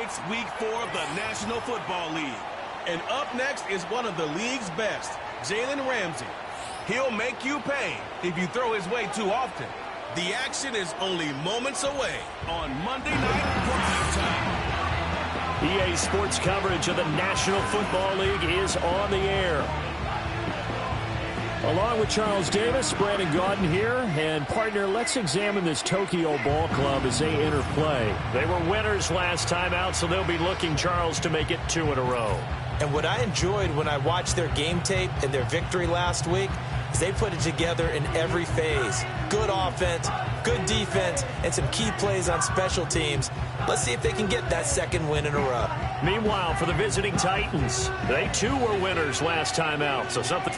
It's week 4 of the National Football League. And up next is one of the league's best, Jalen Ramsey. He'll make you pay if you throw his way too often. The action is only moments away on Monday Night Primetime. EA Sports coverage of the National Football League is on the air. Along with Charles Davis, Brandon Gaudin here, and partner, let's examine this Tokyo Ball Club as they enter play. They were winners last time out, so they'll be looking, Charles, to make it 2 in a row. And what I enjoyed when I watched their game tape and their victory last week is they put it together in every phase. Good offense, good defense, and some key plays on special teams. Let's see if they can get that 2nd win in a row. Meanwhile, for the visiting Titans, they too were winners last time out, so something...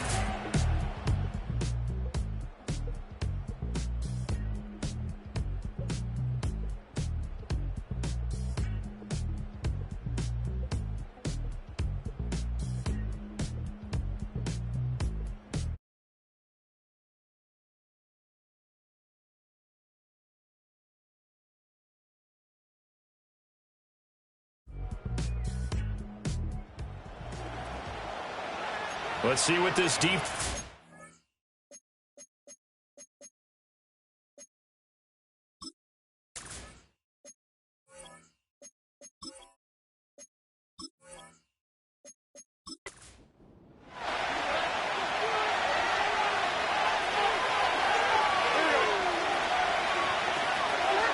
Let's see what this deep...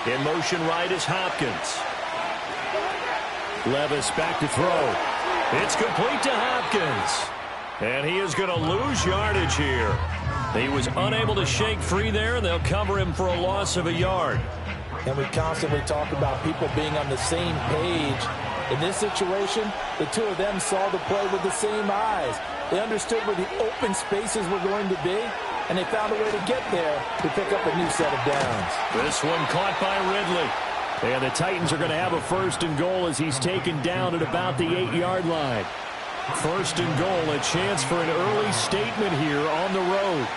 In motion right is Hopkins. Levis back to throw. It's complete to Hopkins. And he is going to lose yardage here. He was unable to shake free there, and they'll cover him for a loss of a yard. And we constantly talk about people being on the same page. In this situation, the two of them saw the play with the same eyes. They understood where the open spaces were going to be, and they found a way to get there to pick up a new set of downs. This one caught by Ridley. And the Titans are going to have a 1st and goal as he's taken down at about the 8-yard line. 1st and goal, a chance for an early statement here on the road.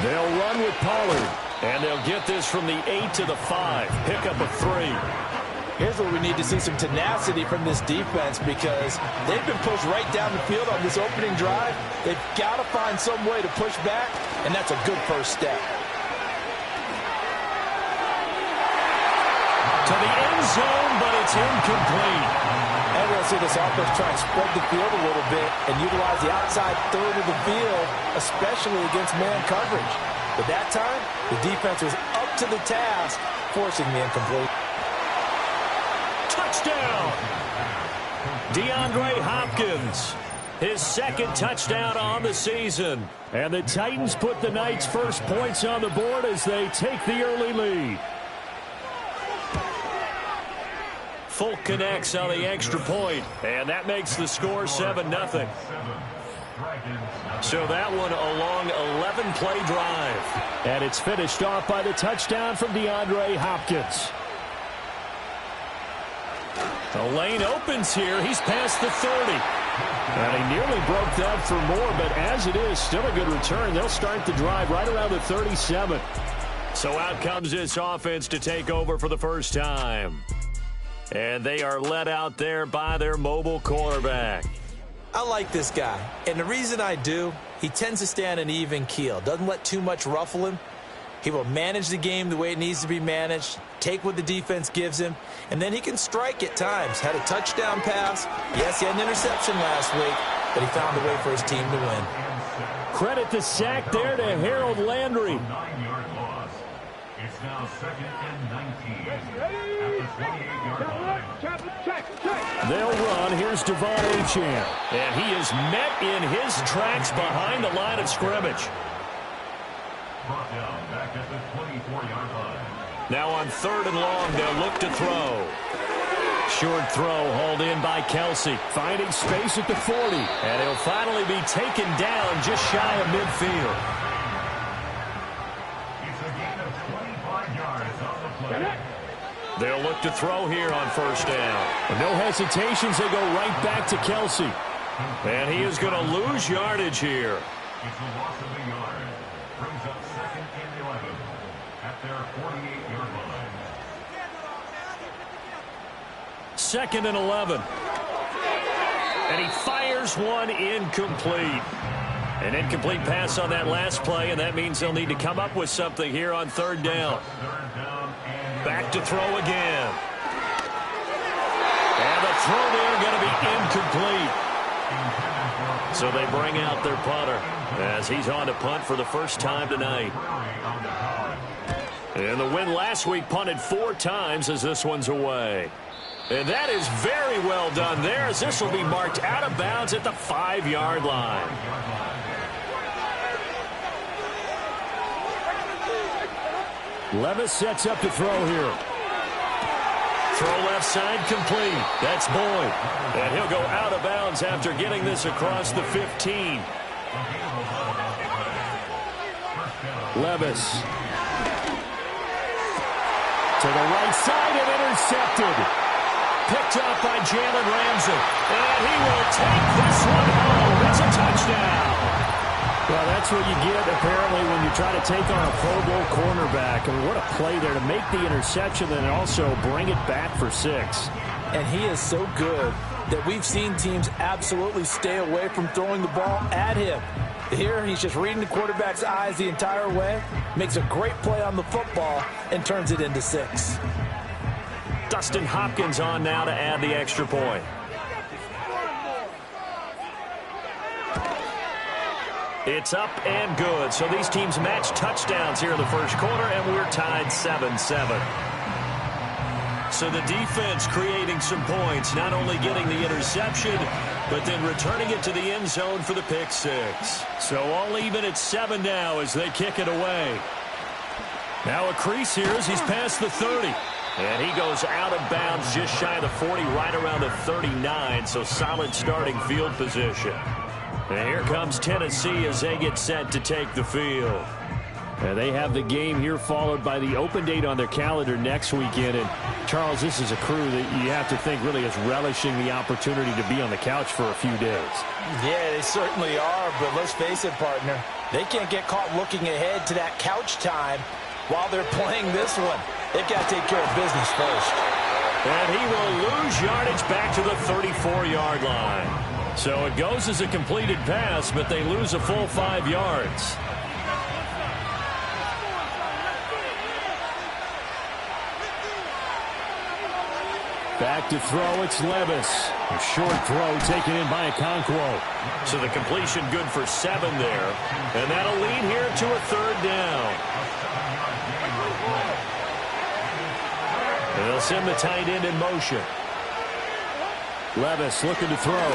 They'll run with Pollard, and they'll get this from the 8 to the 5. Pick up a 3. Here's where we need to see some tenacity from this defense because they've been pushed right down the field on this opening drive. They've got to find some way to push back, and that's a good first step. To the end zone, but it's incomplete. And we'll see this offense try and spread the field a little bit and utilize the outside third of the field, especially against man coverage. But that time, the defense was up to the task, forcing the incomplete. Touchdown! DeAndre Hopkins, his 2nd touchdown on the season. And the Titans put the Knights' first points on the board as they take the early lead. Folk connects on the extra point, and that makes the score 7-0. So that one a long 11-play drive. And it's finished off by the touchdown from DeAndre Hopkins. The lane opens here. He's past the 30. And he nearly broke that for more, but as it is, still a good return. They'll start the drive right around the 37. So out comes this offense to take over for the first time. And they are led out there by their mobile quarterback. I like this guy, and the reason I do, he tends to stay on an even keel. Doesn't let too much ruffle him. He will manage the game the way it needs to be managed, take what the defense gives him, and then he can strike at times. Had a touchdown pass. Yes, he had an interception last week, but he found a way for his team to win. Credit the sack there to Harold Landry. It's now 2nd and 19 at the 28-yard line. They'll run. Here's Devon Achane. And he is met in his tracks behind the line of scrimmage. Brought down back at the 24-yard line. Now on 3rd and long, they'll look to throw. Short throw hauled in by Kelsey. Finding space at the 40. And he'll finally be taken down just shy of midfield. They'll look to throw here on 1st down. No hesitations. They go right back to Kelsey. And he is going to lose yardage here. It's a loss of a yard. Brings up 2nd and 11 at their 48-yard line. 2nd and 11. And he fires one incomplete. An incomplete pass on that last play, and that means they'll need to come up with something here on 3rd down. Back to throw again. And the throw there going to be incomplete. So they bring out their punter as he's on to punt for the first time tonight. And the win last week punted 4 times as this one's away. And that is very well done there as this will be marked out of bounds at the 5-yard line. Levis sets up to throw here. Throw left side complete. That's Boyd. And he'll go out of bounds after getting this across the 15. Levis. To the right side and intercepted. Picked up by Jalen Ramsey. And he will take this one home. It's a touchdown. Well, that's what you get, apparently, when you try to take on a Pro Bowl cornerback. I mean, what a play there to make the interception and also bring it back for 6. And he is so good that we've seen teams absolutely stay away from throwing the ball at him. Here, he's just reading the quarterback's eyes the entire way, makes a great play on the football, and turns it into 6. Dustin Hopkins on now to add the extra point. It's up and good. So these teams match touchdowns here in the first quarter, and we're tied 7-7. So the defense creating some points, not only getting the interception, but then returning it to the end zone for the pick 6. So all even at 7 now as they kick it away. Now a crease here as he's past the 30. And he goes out of bounds just shy of the 40, right around the 39. So solid starting field position. And here comes Tennessee as they get set to take the field. And they have the game here followed by the open date on their calendar next weekend. And, Charles, this is a crew that you have to think really is relishing the opportunity to be on the couch for a few days. Yeah, they certainly are. But let's face it, partner, they can't get caught looking ahead to that couch time while they're playing this one. They've got to take care of business first. And he will lose yardage back to the 34-yard line. So it goes as a completed pass, but they lose a full 5 yards. Back to throw, it's Levis. A short throw taken in by Okonkwo. So the completion good for 7 there. And that'll lead here to a 3rd down. And they'll send the tight end in motion. Levis looking to throw.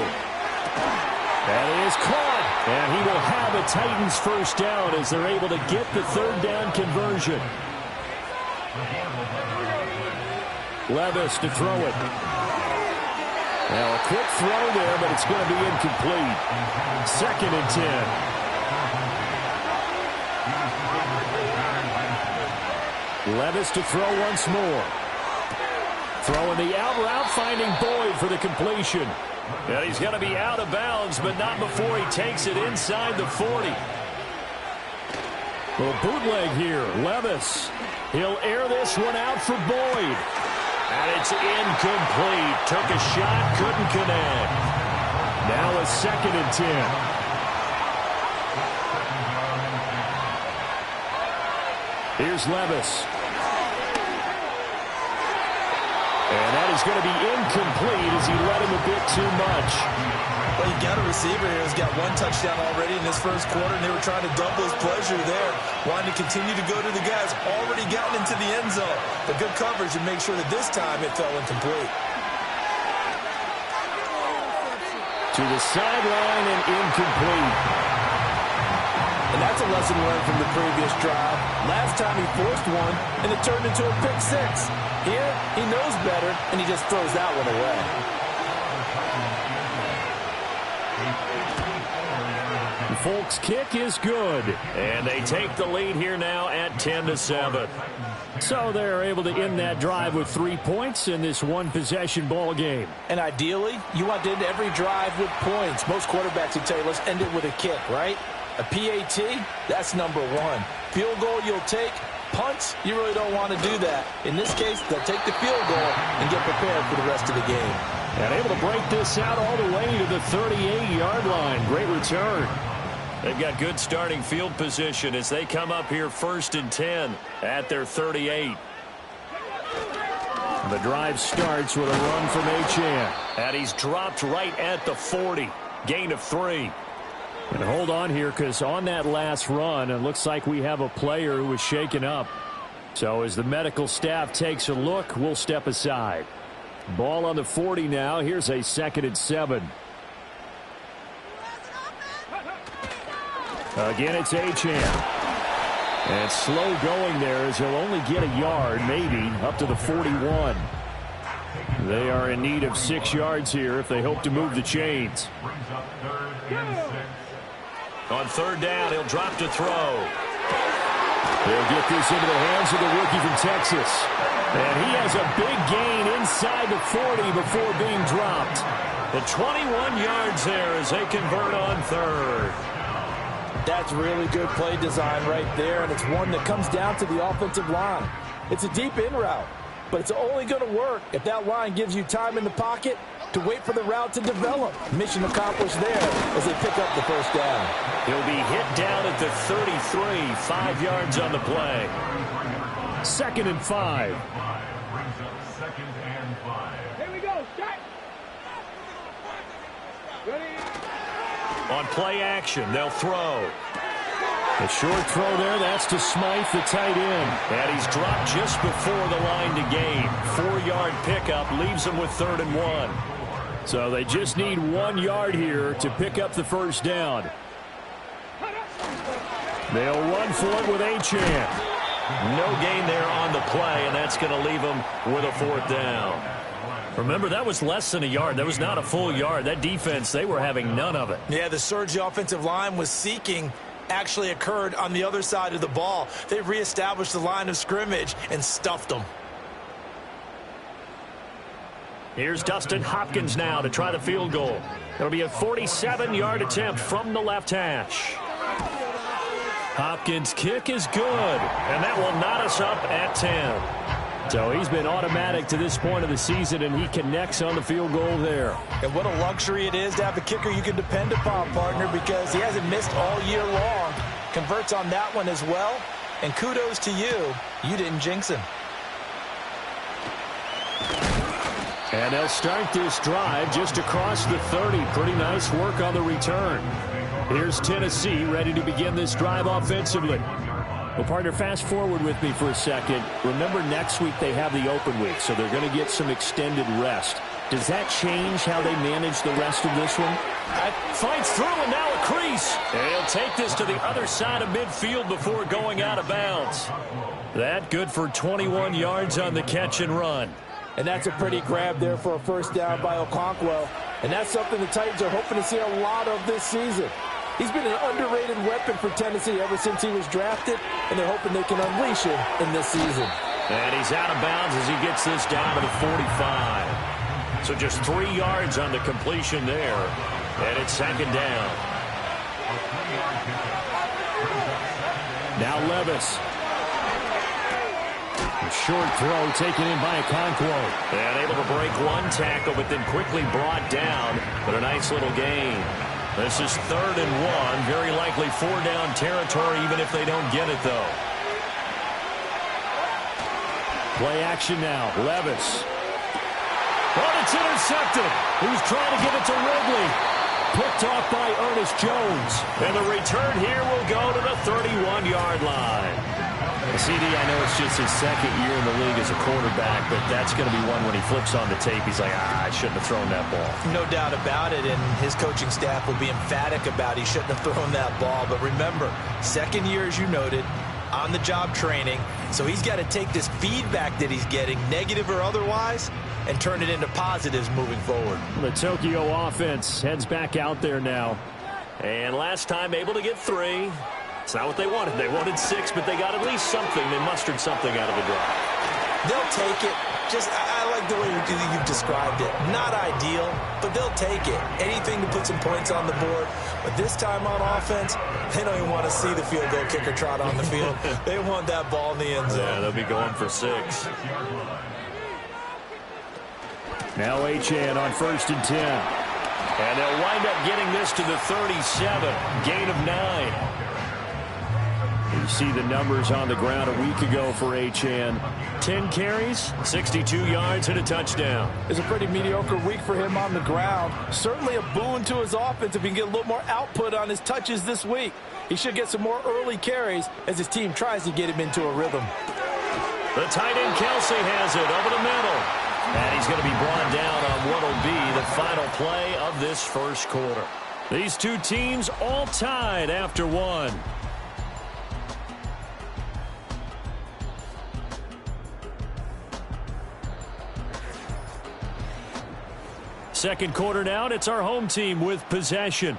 That is caught. And he will have a Titans first down as they're able to get the 3rd down conversion. Levis to throw it. Now a quick throw there, but it's going to be incomplete. 2nd and 10. Levis to throw once more. Throwing the out route, finding Boyd for the completion. And he's going to be out of bounds, but not before he takes it inside the 40. Little bootleg here. Levis. He'll air this one out for Boyd. And it's incomplete. Took a shot, couldn't connect. Now a 2nd and 10. Here's Levis. And that is going to be incomplete as he led him a bit too much. Well, you got a receiver here who's got 1 touchdown already in this first quarter, and they were trying to double his pleasure there, wanting to continue to go to the guys already gotten into the end zone. But good coverage and make sure that this time it fell incomplete. To the sideline and incomplete. And that's a lesson learned from the previous drive. Last time he forced one, and it turned into a pick 6. Here, he knows better, and he just throws that one away. The Folks' kick is good. And they take the lead here now at 10-7. So they're able to end that drive with 3 points in this one-possession ball game. And ideally, you want to end every drive with points. Most quarterbacks would tell you, let's end it with a kick, right? A PAT, that's number 1. Field goal you'll take, punts, you really don't want to do that. In this case, they'll take the field goal and get prepared for the rest of the game. And able to break this out all the way to the 38-yard line. Great return. They've got good starting field position as they come up here 1st and 10 at their 38. The drive starts with a run from Achane. And he's dropped right at the 40. Gain of 3. And hold on here, because on that last run, it looks like we have a player who was shaken up. So as the medical staff takes a look, we'll step aside. Ball on the 40 now. Here's a 2nd and 7. Again, it's Achane. And slow going there as he'll only get a yard, maybe, up to the 41. They are in need of 6 yards here if they hope to move the chains. On 3rd down, he'll drop to throw. They'll get this into the hands of the rookie from Texas. And he has a big gain inside the 40 before being dropped. The 21 yards there as they convert on 3rd. That's really good play design right there, and it's one that comes down to the offensive line. It's a deep in route, but it's only going to work if that line gives you time in the pocket to wait for the route to develop. Mission accomplished there as they pick up the 1st down. He'll be hit down at the 33, 5 yards on the play. 2nd and 5. Here we go, start. Ready? On play action, they'll throw. The short throw there, that's to Smythe, the tight end. And he's dropped just before the line to gain. 4-yard pickup leaves them with 3rd and 1. So they just need 1 yard here to pick up the 1st down. They'll run for it with Achane. No gain there on the play, and that's going to leave them with a 4th down. Remember, that was less than a yard. That was not a full yard. That defense, they were having none of it. Yeah, the surge the offensive line was seeking actually occurred on the other side of the ball. They reestablished the line of scrimmage and stuffed them. Here's Dustin Hopkins now to try the field goal. It'll be a 47-yard attempt from the left hash. Hopkins' kick is good, and that will knot us up at 10. So he's been automatic to this point of the season, and he connects on the field goal there. And what a luxury it is to have a kicker you can depend upon, partner, because he hasn't missed all year long. Converts on that one as well, and kudos to you. You didn't jinx him. And they'll start this drive just across the 30. Pretty nice work on the return. Here's Tennessee ready to begin this drive offensively. Well, partner, fast forward with me for a second. Remember, next week they have the open week, so they're going to get some extended rest. Does that change how they manage the rest of this one? Finds through, and now a crease. And he'll take this to the other side of midfield before going out of bounds. That good for 21 yards on the catch and run. And that's a pretty grab there for a 1st down by Okonkwo. And that's something the Titans are hoping to see a lot of this season. He's been an underrated weapon for Tennessee ever since he was drafted, and they're hoping they can unleash him in this season. And he's out of bounds as he gets this down to the 45. So just 3 yards on the completion there, and it's 2nd down. Now Levis. A short throw taken in by Okonkwo. And able to break one tackle, but then quickly brought down. But a nice little gain. This is 3rd and 1. Very likely 4-down territory, even if they don't get it, though. Play action now. Levis. Oh, it's intercepted. He was trying to give it to Ridley. Picked off by Ernest Jones. And the return here will go to the 31-yard line. CD, I know it's just his 2nd year in the league as a quarterback, but that's going to be one when he flips on the tape, he's like, I shouldn't have thrown that ball. No doubt about it, and his coaching staff will be emphatic about he shouldn't have thrown that ball. But remember, 2nd year, as you noted, on-the-job training, so he's got to take this feedback that he's getting, negative or otherwise, and turn it into positives moving forward. The Tokyo offense heads back out there now. And last time able to get 3. It's not what they wanted. They wanted 6, but they got at least something. They mustered something out of the drive. They'll take it. I like the way you've described it. Not ideal, but they'll take it. Anything to put some points on the board. But this time on offense, they don't even want to see the field goal kicker trot on the field. They want that ball in the end zone. Yeah, they'll be going for 6. Now Achane on 1st and 10. And they'll wind up getting this to the 37. Gain of 9. You see the numbers on the ground a week ago for Achane. 10 carries, 62 yards, and a touchdown. It's a pretty mediocre week for him on the ground. Certainly a boon to his offense if he can get a little more output on his touches this week. He should get some more early carries as his team tries to get him into a rhythm. The tight end Kelsey has it over the middle. And he's going to be brought down on what will be the final play of this first quarter. These two teams all tied after 1. Second quarter now, it's our home team with possession,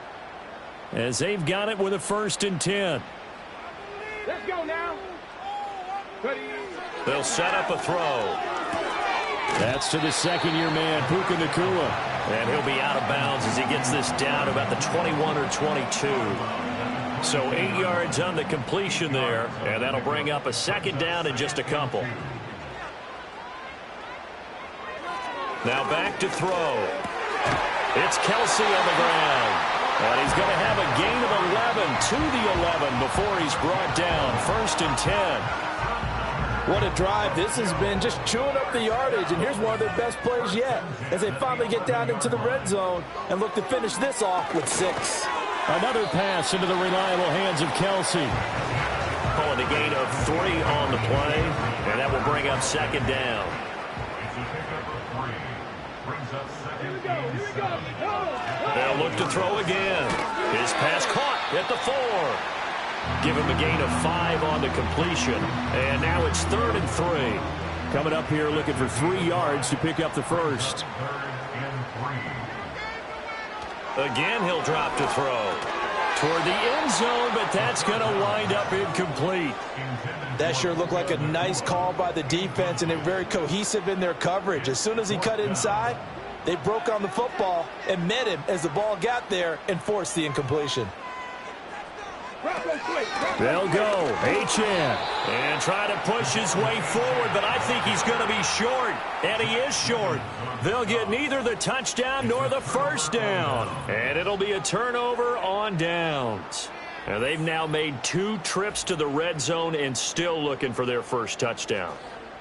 as they've got it with a 1st and 10. Let's go now. They'll set up a throw. That's to the second-year man, Puka Nacua. And he'll be out of bounds as he gets this down about the 21 or 22. So 8 yards on the completion there, and that'll bring up a second down in just a couple. Now back to throw. It's Kelsey on the ground. And he's going to have a gain of 11 to the 11 before he's brought down. 1st and 10. What a drive this has been, just chewing up the yardage. And here's one of their best plays yet as they finally get down into the red zone and look to finish this off with 6. Another pass into the reliable hands of Kelsey. Calling a gain of 3 on the play, and that will bring up second down. They'll look to throw again. His pass caught at the 4. Give him a gain of 5 on the completion. And now it's 3rd and 3. Coming up here looking for 3 yards to pick up the first. Again, he'll drop to throw. Toward the end zone, but that's going to wind up incomplete. That sure looked like a nice call by the defense, and they're very cohesive in their coverage. As soon as he cut inside, they broke on the football and met him as the ball got there and forced the incompletion. They'll go. Achane. And try to push his way forward, but I think he's going to be short. And he is short. They'll get neither the touchdown nor the first down. And it'll be a turnover on downs. And they've now made 2 trips to the red zone and still looking for their first touchdown.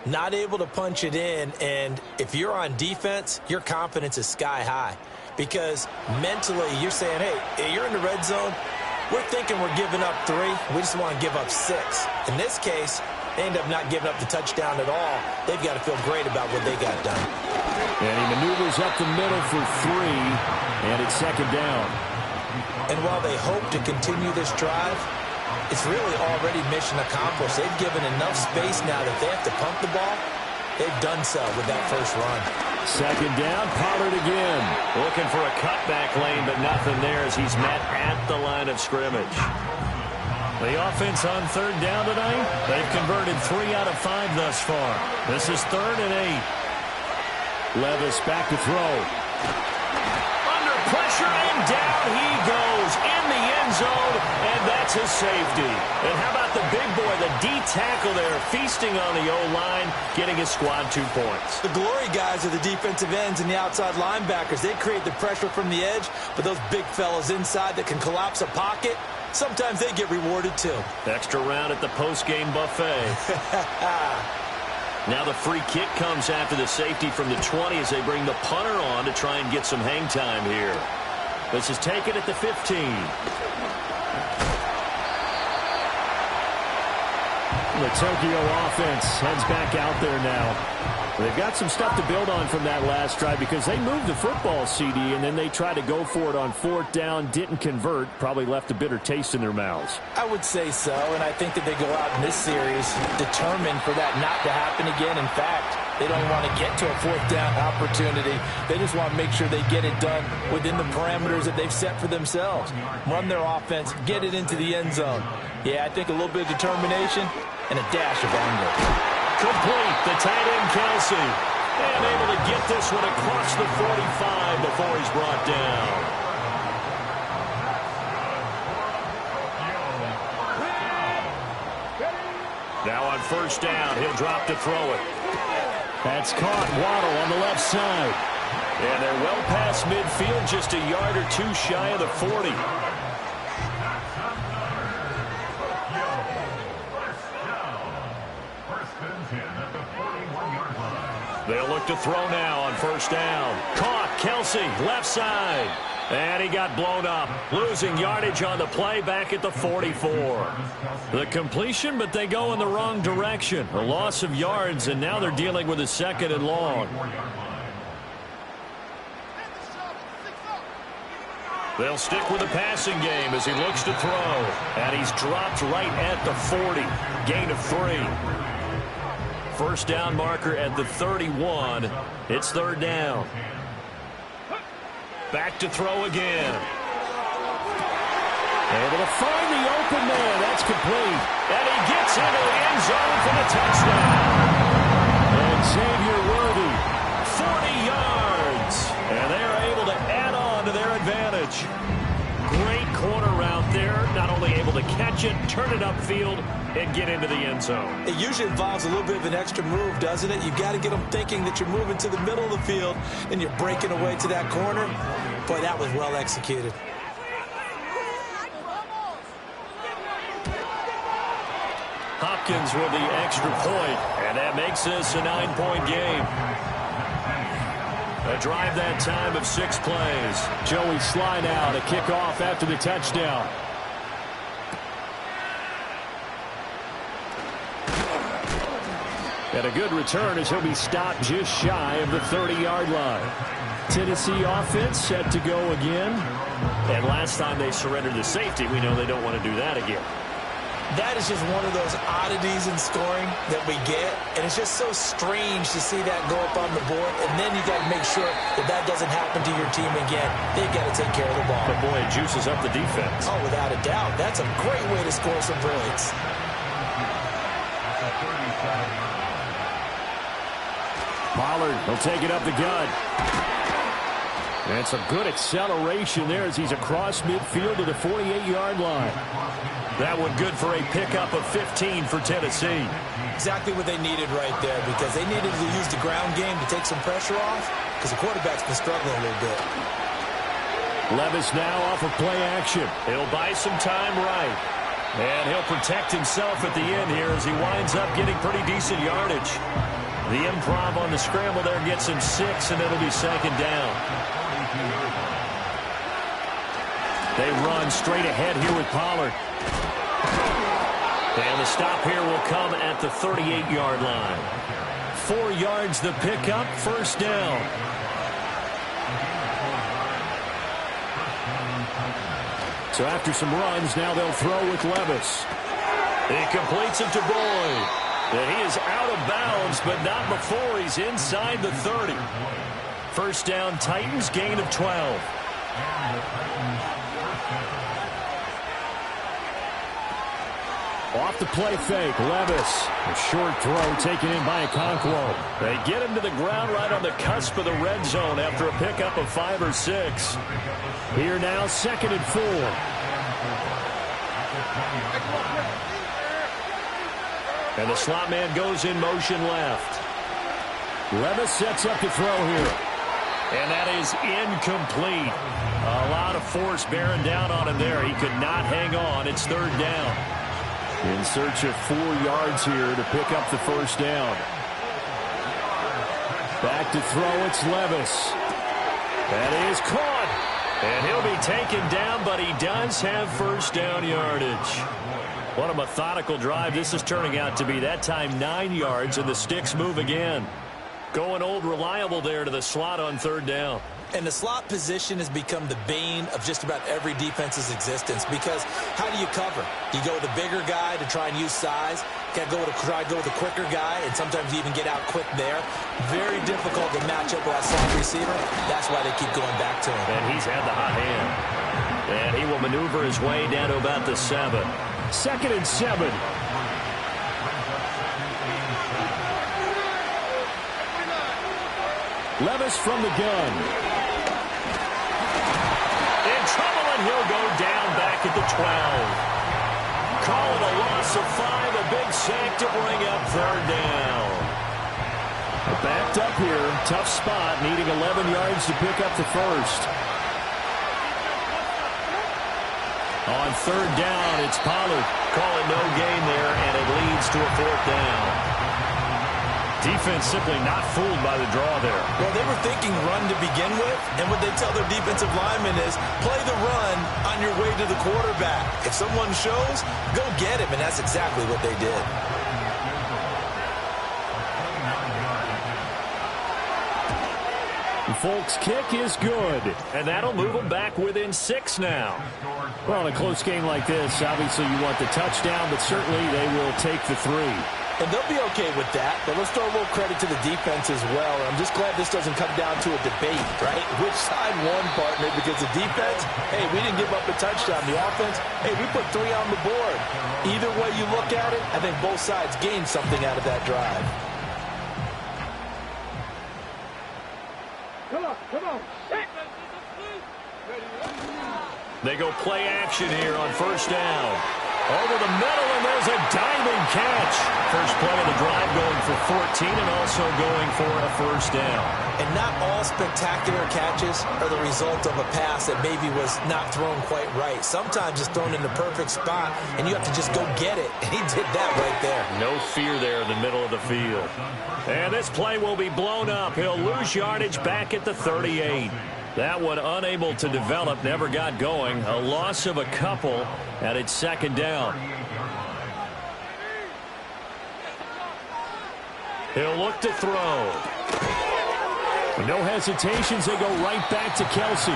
Not able to punch it in, and if you're on defense, your confidence is sky high. Because mentally, you're saying, hey, you're in the red zone. We're thinking we're giving up 3. We just want to give up 6. In this case, they end up not giving up the touchdown at all. They've got to feel great about what they got done. And he maneuvers up the middle for 3, and it's second down. And while they hope to continue this drive, it's really already mission accomplished. They've given enough space now that they have to pump the ball. They've done so with that first run. Second down, Pollard again. Looking for a cutback lane, but nothing there as he's met at the line of scrimmage. The offense on third down tonight, they've converted 3 out of 5 thus far. This is 3rd and 8. Levis back to throw. Under pressure, and down he goes in the end zone, and that's his safety. And how about the big boy, the D tackle there, feasting on the O-line, getting his squad 2 points. The glory guys are the defensive ends and the outside linebackers. They create the pressure from the edge, but those big fellas inside that can collapse a pocket, sometimes they get rewarded too. Extra round at the post-game buffet. Now the free kick comes after the safety from the 20 as they bring the punter on to try and get some hang time here. This is taken at the 15. The Tokyo offense heads back out there now. They've got some stuff to build on from that last drive because they moved the football, CD, and then they tried to go for it on 4th down, didn't convert, probably left a bitter taste in their mouths. I would say so, and I think that they go out in this series determined for that not to happen again. In fact, they don't want to get to a 4th down opportunity. They just want to make sure they get it done within the parameters that they've set for themselves. Run their offense, get it into the end zone. Yeah, I think a little bit of determination and a dash of anger. Complete, the tight end Kelsey. And able to get this one across the 45 before he's brought down. Now on first down, he'll drop to throw it. That's caught. Waddle on the left side. And they're well past midfield, just a yard or two shy of the 40. They'll look to throw now on first down. Caught. Kelsey, left side. And he got blown up. Losing yardage on the play back at the 44. The completion, but they go in the wrong direction. A loss of yards, and now they're dealing with a second and long. They'll stick with the passing game as he looks to throw. And he's dropped right at the 40. Gain of 3. First down marker at the 31. It's third down. Back to throw again. Able to find the open man. That's complete. And he gets into the end zone for the touchdown. And Xavier Worthy, 40 yards. And they are able to add on to their advantage. Great corner route there. Not only able to catch it, turn it upfield, and get into the end zone. It usually involves a little bit of an extra move, doesn't it? You've got to get them thinking that you're moving to the middle of the field and you're breaking away to that corner. Boy, that was well executed. Hopkins with the extra point, and that makes this a 9-point game. A drive that time of 6 plays. Joey Sly now to kick off after the touchdown. And a good return as he'll be stopped just shy of the 30-yard line. Tennessee offense set to go again. And last time they surrendered the safety, we know they don't want to do that again. That is just one of those oddities in scoring that we get. And it's just so strange to see that go up on the board. And then you got to make sure that that doesn't happen to your team again. They've got to take care of the ball. But boy, it juices up the defense. Oh, without a doubt. That's a great way to score some points. Pollard, he'll take it up the gut. And some good acceleration there as he's across midfield to the 48-yard line. That one good for a pickup of 15 for Tennessee. Exactly what they needed right there, because they needed to use the ground game to take some pressure off, because the quarterback's been struggling a little bit. Levis now off of play action. He'll buy some time right. And he'll protect himself at the end here as he winds up getting pretty decent yardage. The improv on the scramble there gets him 6, and it'll be second down. They run straight ahead here with Pollard. And the stop here will come at the 38-yard line. 4 yards the pickup, first down. So after some runs, now they'll throw with Levis. He completes it to Boyd. And he is out of bounds, but not before he's inside the 30. First down, Titans, gain of 12. Off the play fake, Levis. A short throw taken in by Okonkwo. They get him to the ground right on the cusp of the red zone after a pickup of 5 or 6. Here now, 2nd and 4. And the slot man goes in motion left. Levis sets up to throw here. And that is incomplete. A lot of force bearing down on him there. He could not hang on. It's third down. In search of 4 yards here to pick up the first down. Back to throw, it's Levis. That is caught. And he'll be taken down, but he does have first down yardage. What a methodical drive this is turning out to be. That time 9 yards, and the sticks move again. Going old reliable there to the slot on third down. And the slot position has become the bane of just about every defense's existence, because how do you cover? Do you go with a bigger guy to try and use size? Got to try to go with a quicker guy, and sometimes you even get out quick there. Very difficult to match up with that slot receiver. That's why they keep going back to him. And he's had the hot hand. And he will maneuver his way down to about the 7. 2nd and 7. Levis from the gun. In trouble, and he'll go down back at the 12. Call it a loss of 5, a big sack to bring up third down. Backed up here, tough spot, needing 11 yards to pick up the first. On third down, it's Pollard. Call it no gain there, and it leads to a fourth down. Defense simply not fooled by the draw there. Well, they were thinking run to begin with, and what they tell their defensive linemen is play the run on your way to the quarterback. If someone shows, go get him, and that's exactly what they did. Folk's kick is good, and that'll move them back within 6 now. Well, in a close game like this, obviously you want the touchdown, but certainly they will take the 3. And they'll be okay with that, but let's throw a little credit to the defense as well. I'm just glad this doesn't come down to a debate, right? Which side won, partner? Because the defense, hey, we didn't give up a touchdown. The offense, hey, we put 3 on the board. Either way you look at it, I think both sides gained something out of that drive. Come on. They go play action here on first down. Over the middle, and there's a diving catch. First play of the drive going for 14 and also going for a first down. And not all spectacular catches are the result of a pass that maybe was not thrown quite right. Sometimes it's thrown in the perfect spot, and you have to just go get it. And he did that right there. No fear there in the middle of the field. And this play will be blown up. He'll lose yardage back at the 38. That one unable to develop, never got going. A loss of a couple, and it's second down. He'll look to throw. No hesitations, they go right back to Kelsey.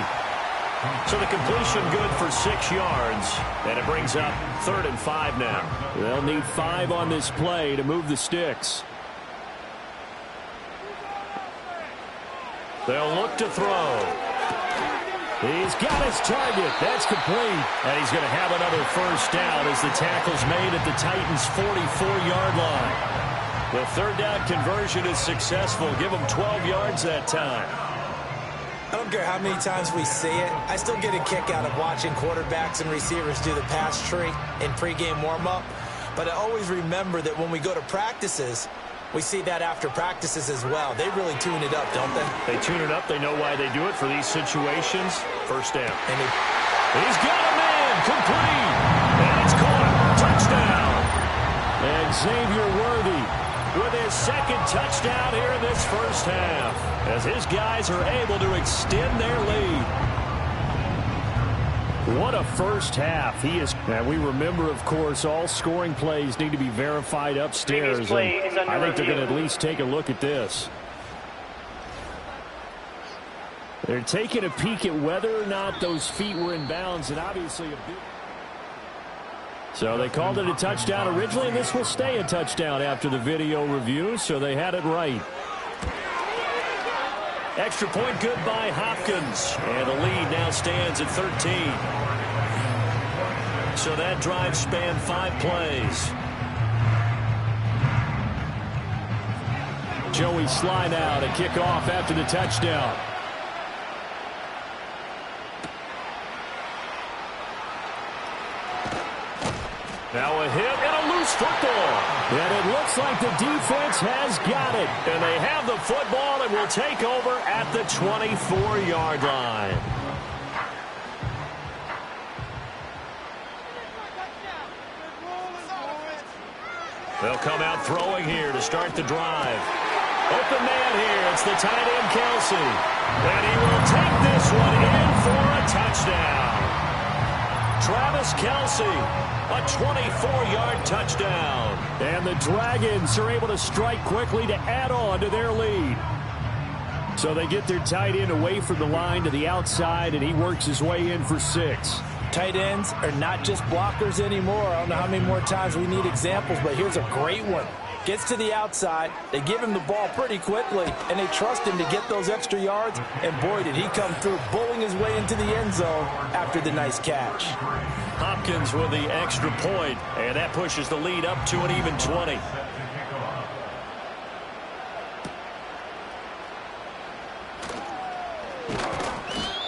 So the completion good for 6 yards, and it brings up 3rd and 5 now. They'll need 5 on this play to move the sticks. They'll look to throw. He's got his target. That's complete. And he's going to have another first down as the tackle's made at the Titans' 44-yard line. The third down conversion is successful. Give them 12 yards that time. I don't care how many times we see it. I still get a kick out of watching quarterbacks and receivers do the pass tree in pregame warm-up. But I always remember that when we go to practices, we see that after practices as well. They really tune it up, don't they? They tune it up. They know why they do it for these situations. First down. And he's got a man. Complete. And it's caught. Touchdown. And Xavier Worthy with his second touchdown here in this first half, as his guys are able to extend their lead. What a first half. He is. And we remember, of course, all scoring plays need to be verified upstairs. And I think they're going to at least take a look at this. They're taking a peek at whether or not those feet were in bounds, and obviously a big. So they called it a touchdown originally, and this will stay a touchdown after the video review, so they had it right. Extra point good by Hopkins. And the lead now stands at 13. So that drive spanned 5 plays. Joey Slye now to kick off after the touchdown. Now a hit and a loose football. And it looks like the defense has got it. And they have the football and will take over at the 24-yard line. They'll come out throwing here to start the drive. Open man here. It's the tight end, Kelsey. And he will take this one in for a touchdown. Travis Kelsey, a 24-yard touchdown. And the Dragons are able to strike quickly to add on to their lead. So they get their tight end away from the line to the outside, and he works his way in for 6. Tight ends are not just blockers anymore. I don't know how many more times we need examples, but here's a great one. Gets to the outside, they give him the ball pretty quickly, and they trust him to get those extra yards, and boy, did he come through, bowling his way into the end zone after the nice catch. Hopkins with the extra point, and that pushes the lead up to an even 20.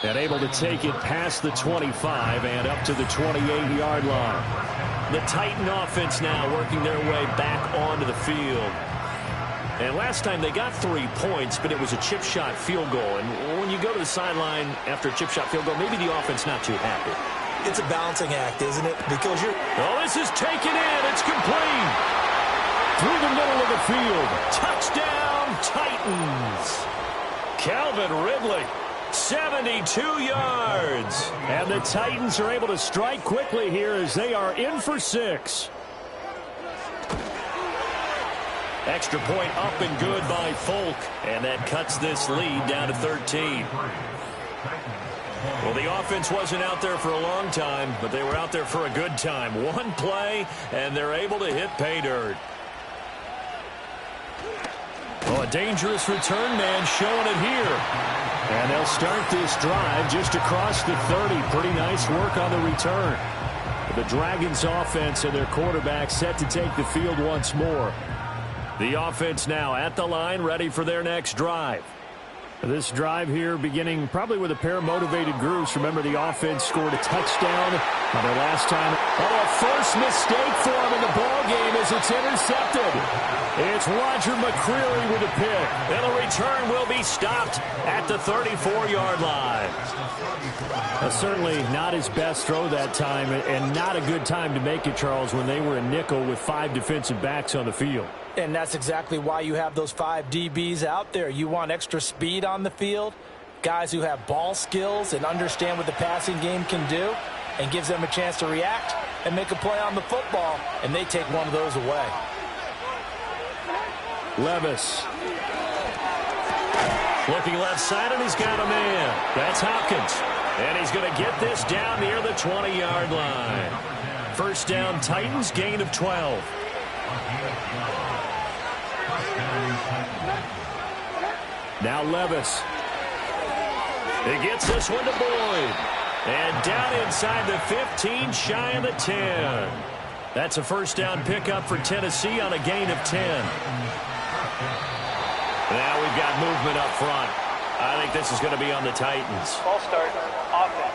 And able to take it past the 25 and up to the 28-yard line. The Titan offense now working their way back onto the field. And last time they got 3 points, but it was a chip shot field goal. And when you go to the sideline after a chip shot field goal, maybe the offense not too happy. It's a balancing act, isn't it? Because you're... Oh, this is taken in. It's complete. Through the middle of the field. Touchdown, Titans. Calvin Ridley. 72 yards. And the Titans are able to strike quickly here as they are in for 6. Extra point up and good by Folk. And that cuts this lead down to 13. Well, the offense wasn't out there for a long time, but they were out there for a good time. One play, and they're able to hit pay dirt. Oh, a dangerous return man showing it here. And they'll start this drive just across the 30. Pretty nice work on the return. The Dragons offense and their quarterback set to take the field once more. The offense now at the line, ready for their next drive. This drive here beginning probably with a pair of motivated groups. Remember, the offense scored a touchdown on their last time. Oh, a first mistake for him in the ball game as it's intercepted. It's Roger McCreary with a pick. And the return will be stopped at the 34-yard line. Certainly not his best throw that time, and not a good time to make it, Charles, when they were a nickel with 5 defensive backs on the field. And that's exactly why you have those 5 DBs out there. You want extra speed on the field, guys who have ball skills and understand what the passing game can do, and gives them a chance to react and make a play on the football, and they take one of those away. Levis. Looking left side, and he's got a man. That's Hopkins. And he's going to get this down near the 20-yard line. First down, Titans, gain of 12. Now Levis. He gets this one to Boyd. And down inside the 15, shy of the 10. That's a first down pickup for Tennessee on a gain of 10. Now we've got movement up front. I think this is going to be on the Titans. Ball start, offense.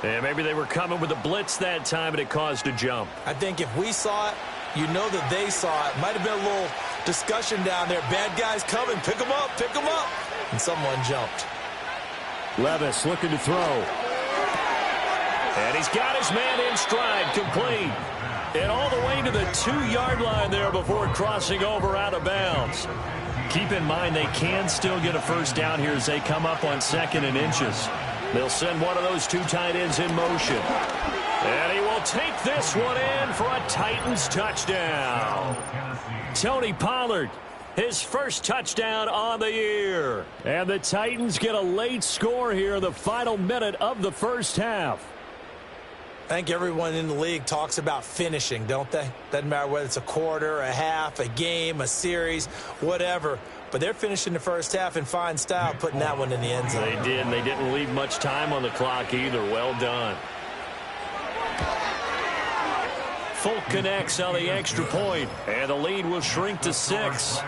Yeah, maybe they were coming with a blitz that time, and it caused a jump. I think if we saw it, you know that they saw it. Might have been a little discussion down there. Bad guys coming. Pick them up. Pick them up. And someone jumped. Levis looking to throw. And he's got his man in stride, complete. And all the way to the 2-yard line there before crossing over out of bounds. Keep in mind they can still get a first down here as they come up on 2nd and inches. They'll send one of those 2 tight ends in motion. And he will take this one in for a Titans touchdown. Tony Pollard, his first touchdown on the year. And the Titans get a late score here in the final minute of the first half. I think everyone in the league talks about finishing, don't they? Doesn't matter whether it's a quarter, a half, a game, a series, whatever. But they're finishing the first half in fine style, putting that one in the end zone. They did, and they didn't leave much time on the clock either. Well done. Folk connects on the extra point, and the lead will shrink to 6.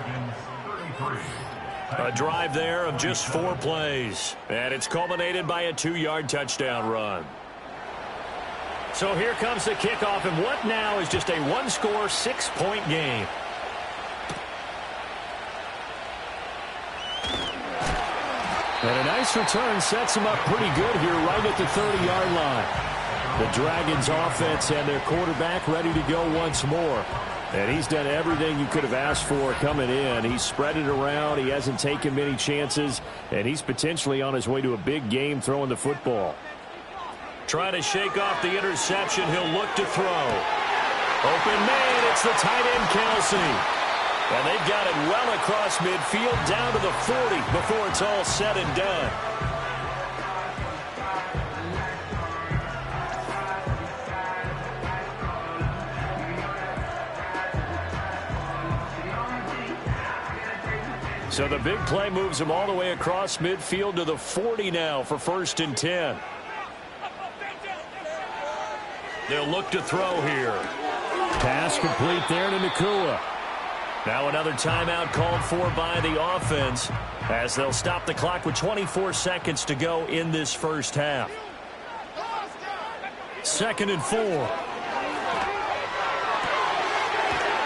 A drive there of just 4 plays, and it's culminated by a 2-yard touchdown run. So here comes the kickoff, and what now is just a 1-score, 6-point game. And a nice return sets him up pretty good here right at the 30-yard line. The Dragons offense and their quarterback ready to go once more. And he's done everything you could have asked for coming in. He's spread it around. He hasn't taken many chances. And he's potentially on his way to a big game throwing the football. Trying to shake off the interception. He'll look to throw. Open man. It's the tight end, Kelsey. And they've got it well across midfield down to the 40 before it's all said and done. So the big play moves him all the way across midfield to the 40 now for 1st and 10. They'll look to throw here. Pass complete there to Nacua. Now another timeout called for by the offense as they'll stop the clock with 24 seconds to go in this first half. 2nd and 4.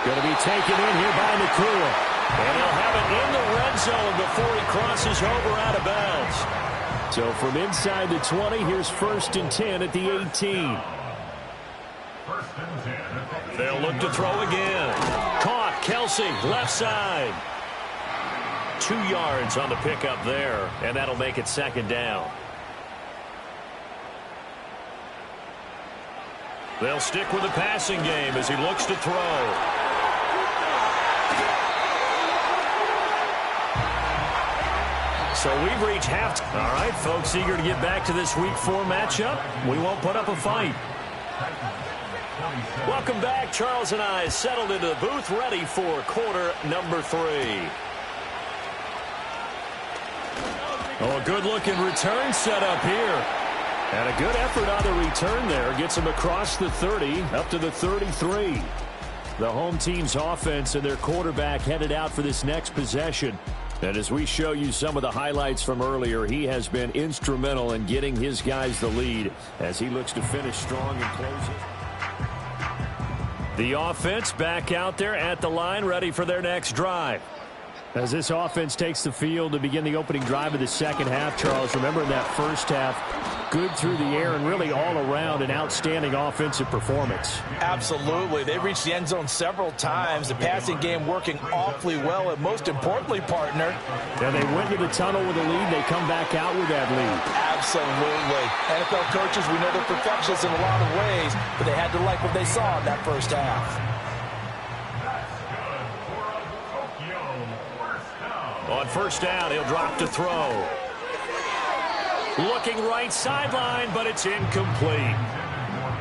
Going to be taken in here by Nacua. And he'll have it in the red zone before he crosses over out of bounds. So from inside the 20, here's 1st and 10 at the 18. They'll look to throw again. Caught. Kelsey, left side. 2 yards on the pickup there, and that'll make it 2nd down. They'll stick with the passing game as he looks to throw. So we've reached halftime. All right, folks, eager to get back to this Week 4 matchup. We won't put up a fight. Welcome back. Charles and I settled into the booth, ready for quarter number 3. Oh, a good-looking return set up here. And a good effort on the return there. Gets him across the 30, up to the 33. The home team's offense and their quarterback headed out for this next possession. And as we show you some of the highlights from earlier, he has been instrumental in getting his guys the lead as he looks to finish strong and close it. The offense back out there at the line, ready for their next drive. As this offense takes the field to begin the opening drive of the second half, Charles, remember in that first half, good through the air and really all around an outstanding offensive performance. Absolutely. They reached the end zone several times. The passing game working awfully well, and most importantly, partner. And they went to the tunnel with a lead. They come back out with that lead. Absolutely. NFL coaches, we know they're perfectionists in a lot of ways, but they had to like what they saw in that first half. On 1st down, he'll drop to throw. Looking right sideline, but it's incomplete.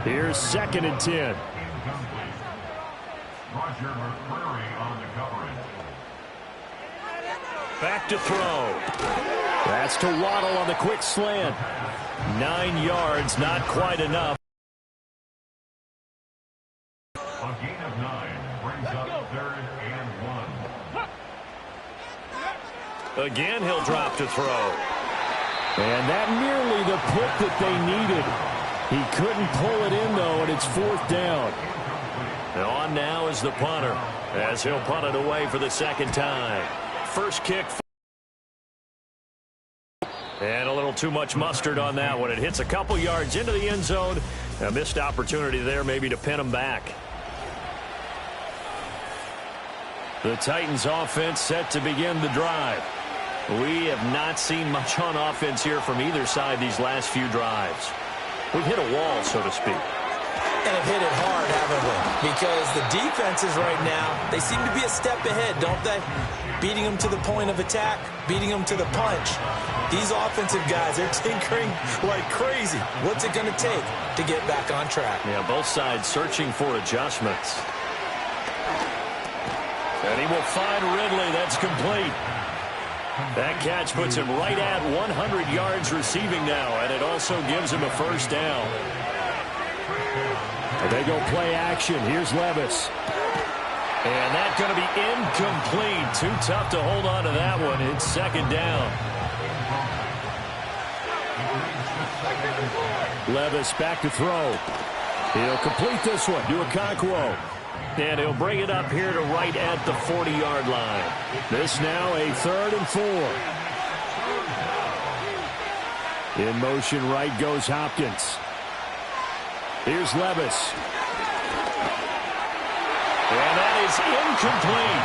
Here's 2nd and 10. Roger McCreary on the coverage. Back to throw. That's to Waddle on the quick slant. 9 yards, not quite enough. A gain of 9 brings up 3rd and 1. Again, he'll drop to throw. And that nearly the pick that they needed. He couldn't pull it in, though, and it's 4th down. And on now is the punter, as he'll punt it away for the 2nd time. First kick. And a little too much mustard on that one. It hits a couple yards into the end zone. A missed opportunity there maybe to pin him back. The Titans offense set to begin the drive. We have not seen much on offense here from either side these last few drives. We've hit a wall, so to speak. And have hit it hard, haven't we? Because the defenses right now, they seem to be a step ahead, don't they? Beating them to the point of attack, beating them to the punch. These offensive guys, they're tinkering like crazy. What's it going to take to get back on track? Yeah, both sides searching for adjustments. And he will find Ridley. That's complete. That catch puts him right at 100 yards receiving now, and it also gives him a 1st down. And they go play action. Here's Levis. And that's going to be incomplete. Too tough to hold on to that one. It's 2nd down. Levis back to throw. He'll complete this one to Okonkwo. And he'll bring it up here to right at the 40-yard line. This now a 3rd and 4. In motion right goes Hopkins. Here's Levis. And that is incomplete.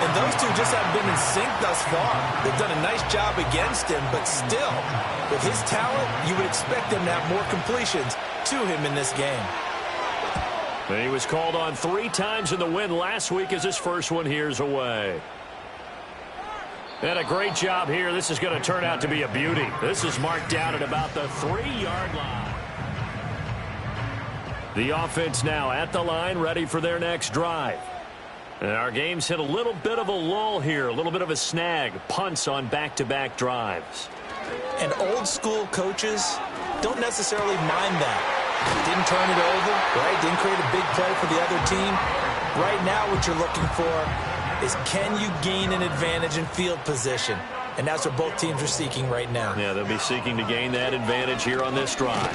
And those two just haven't been in sync thus far. They've done a nice job against him, but still, with his talent, you would expect them to have more completions to him in this game. And he was called on 3 times in the win last week as his first one here's away. And a great job here. This is going to turn out to be a beauty. This is marked down at about the 3-yard line. The offense now at the line, ready for their next drive. And our game's hit a little bit of a lull here, a little bit of a snag. Punts on back-to-back drives. And old-school coaches don't necessarily mind that. Didn't turn it over, right? Didn't create a big play for the other team. Right now what you're looking for is can you gain an advantage in field position? And that's what both teams are seeking right now. Yeah, they'll be seeking to gain that advantage here on this drive.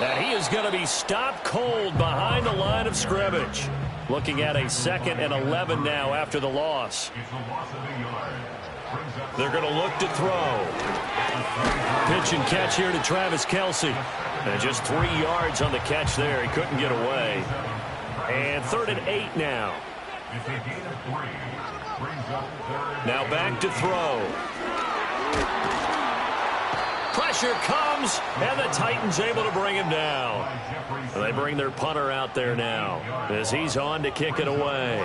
And he is going to be stopped cold behind the line of scrimmage. Looking at a 2nd and 11 now after the loss. They're going to look to throw. Pitch and catch here to Travis Kelce. And just 3 yards on the catch there. He couldn't get away. And 3rd and 8 now. Now back to throw. Pressure comes, and the Titans able to bring him down. They bring their punter out there now as he's on to kick it away.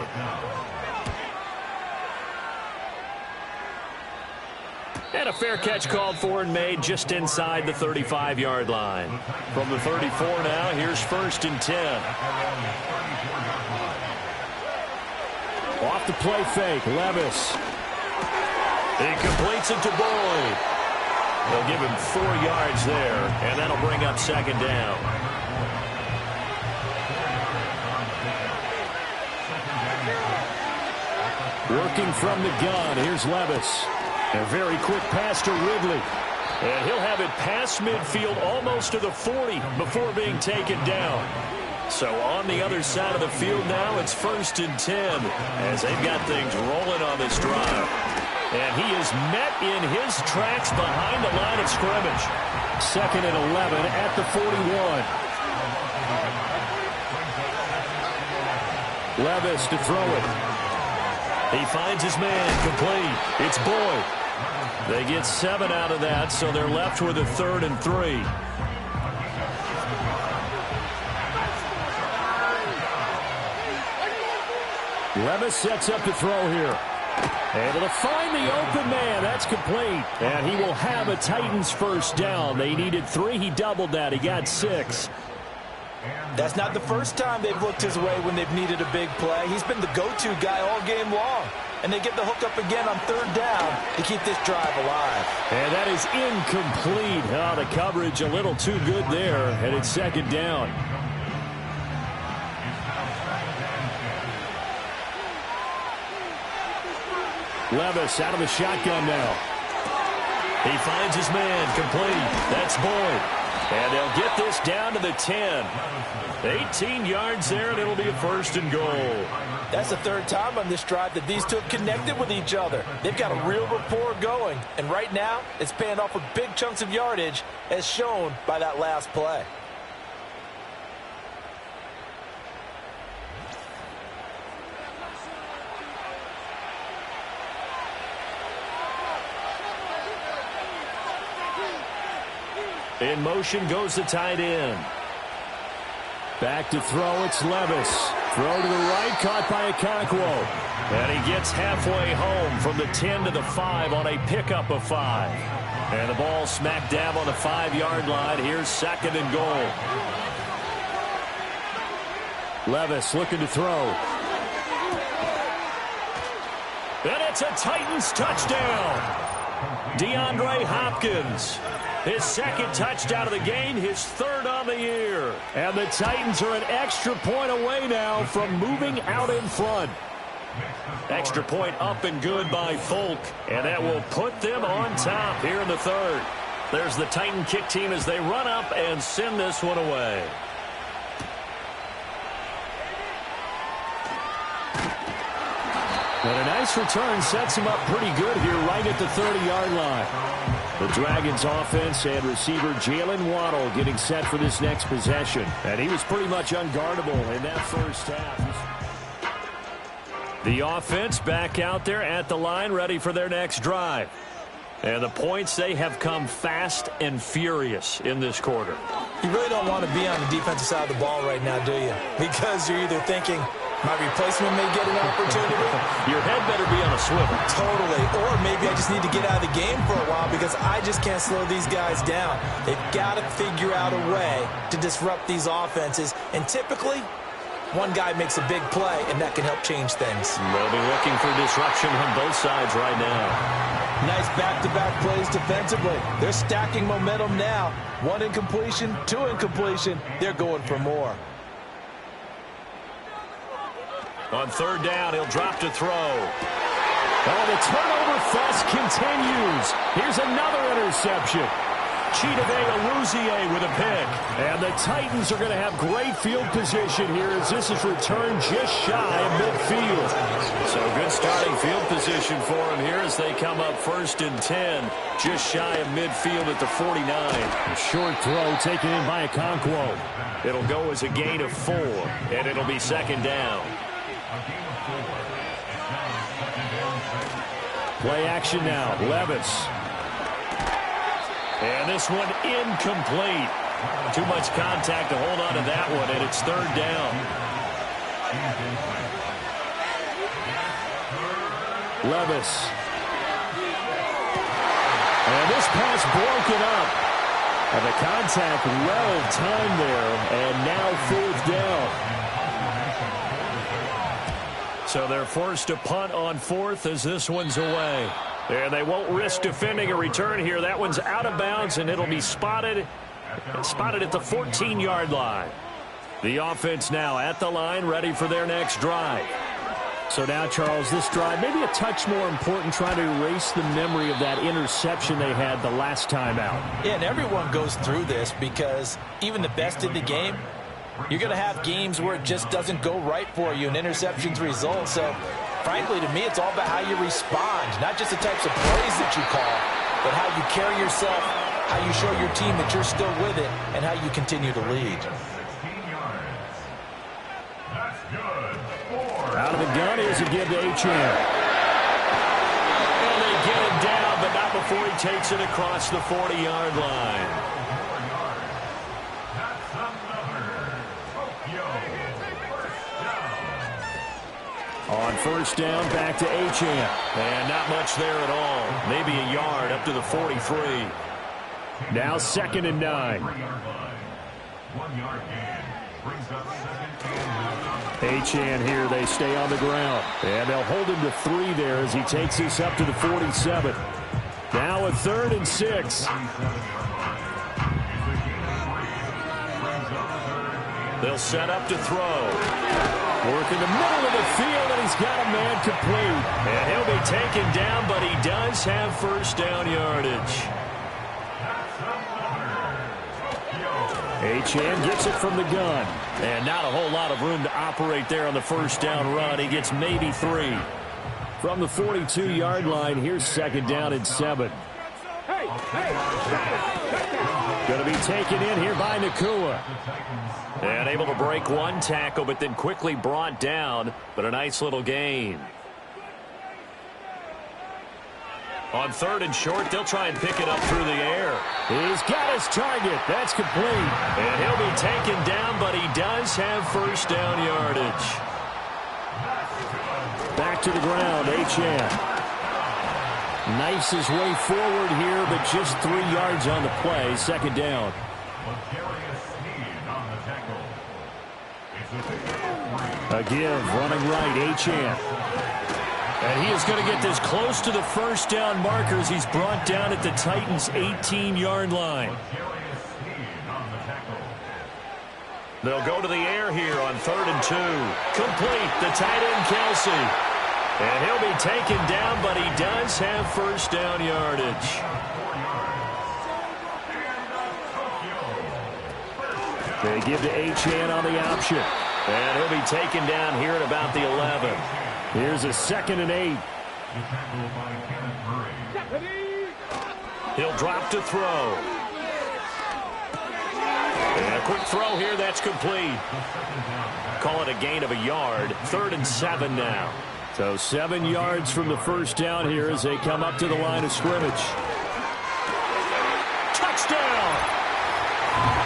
And a fair catch called for and made just inside the 35-yard line. From the 34 now, here's 1st and 10. Off the play fake, Levis. He completes it to Boyd. They'll give him 4 yards there, and that'll bring up 2nd down. Working from the gun, here's Levis. A very quick pass to Ridley. And he'll have it past midfield almost to the 40 before being taken down. So on the other side of the field now, it's 1st and 10 as they've got things rolling on this drive. And he is met in his tracks behind the line of scrimmage. 2nd and 11 at the 41. Levis to throw it. He finds his man complete. It's Boyd. They get 7 out of that, so they're left with a 3rd and 3. Levis sets up to throw here. Able to find the open man. That's complete. And he will have a Titans 1st down. They needed 3. He doubled that. He got 6. That's not the first time they've looked his way when they've needed a big play. He's been the go-to guy all game long. And they get the hook up again on 3rd down to keep this drive alive. And that is incomplete. Oh, the coverage a little too good there. And it's 2nd down. Levis out of the shotgun now. He finds his man complete. That's Boyd. And they'll get this down to the 10. 18 yards there, and it'll be a 1st and goal. That's the 3rd time on this drive that these two have connected with each other. They've got a real rapport going. And right now, it's paying off with big chunks of yardage, as shown by that last play. In motion goes the tight end. Back to throw, it's Levis. Throw to the right, caught by Okonkwo. And he gets halfway home from the 10 to the 5 on a pickup of 5. And the ball smack dab on the 5-yard line. Here's 2nd and goal. Levis looking to throw. And it's a Titans touchdown. DeAndre Hopkins. His 2nd touchdown of the game, his 3rd on the year. And the Titans are an extra point away now from moving out in front. Extra point up and good by Folk. And that will put them on top here in the 3rd. There's the Titan kick team as they run up and send this one away. And a nice return sets him up pretty good here right at the 30-yard line. The Dragons offense and receiver Jalen Waddle getting set for this next possession. And he was pretty much unguardable in that 1st half. The offense back out there at the line ready for their next drive. And the points, they have come fast and furious in this quarter. You really don't want to be on the defensive side of the ball right now, do you? Because you're either thinking, my replacement may get an opportunity. Your head better be on a swivel. Totally. Or maybe I just need to get out of the game for a while because I just can't slow these guys down. They've got to figure out a way to disrupt these offenses. And typically, one guy makes a big play, and that can help change things. They'll be looking for disruption on both sides right now. Nice back-to-back plays defensively. They're stacking momentum now. 1 incompletion, 2 incompletion. They're going for more. On third down, he'll drop to throw. Oh, the turnover fest continues. Here's another interception. Chidobe Awuzie with a pick. And the Titans are going to have great field position here as this is returned just shy of midfield. So good starting field position for them here as they come up 1st and 10, just shy of midfield at the 49. A short throw taken in by Okonkwo. It'll go as a gain of 4, and it'll be 2nd down. Play action now. Levis. And this one incomplete. Too much contact to hold on to that one, and it's 3rd down. Levis. And this pass broken up. And the contact well timed there, and now 4th down. So they're forced to punt on 4th as this one's away. And they won't risk defending a return here. That one's out of bounds, and it'll be spotted at the 14-yard line. The offense now at the line, ready for their next drive. So now, Charles, this drive maybe a touch more important, trying to erase the memory of that interception they had the last time out. Yeah, and everyone goes through this because even the best in the game, you're going to have games where it just doesn't go right for you and interceptions result. So, frankly, to me, it's all about how you respond, not just the types of plays that you call, but how you carry yourself, how you show your team that you're still with it, and how you continue to lead. Out of the gun is a give to Achane. And they get him down, but not before he takes it across the 40-yard line. On 1st down, back to Achane. And not much there at all. Maybe a yard up to the 43. Now 2nd and 9. 1 yard gain. Brings up 2nd and 9. Achane here, they stay on the ground. And they'll hold him to 3 there as he takes this up to the 47. Now a 3rd and 6. They'll set up to throw. Work in the middle of the field, and he's got a man complete. And he'll be taken down, but he does have 1st down yardage. Achane gets it from the gun. And not a whole lot of room to operate there on the 1st down run. He gets maybe 3. From the 42-yard line, here's 2nd down and 7. Going to be taken in here by Nacua. And able to break one tackle, but then quickly brought down. But a nice little gain. On 3rd and short, they'll try and pick it up through the air. He's got his target. That's complete. And he'll be taken down, but he does have 1st down yardage. Back to the ground, Achane. Knifes his way forward here, but just 3 yards on the play. 2nd down. A give, running right, Achane. And he is going to get this close to the 1st down markers. He's brought down at the Titans' 18-yard line. They'll go to the air here on 3rd and 2. Complete, the tight end, Kelsey. And he'll be taken down, but he does have 1st down yardage. They give to Achane on the option. And he'll be taken down here at about the 11. Here's a 2nd and 8. He'll drop to throw. And a quick throw here, that's complete. Call it a gain of a yard. 3rd and 7 now. So 7 yards from the 1st down here as they come up to the line of scrimmage. Touchdown!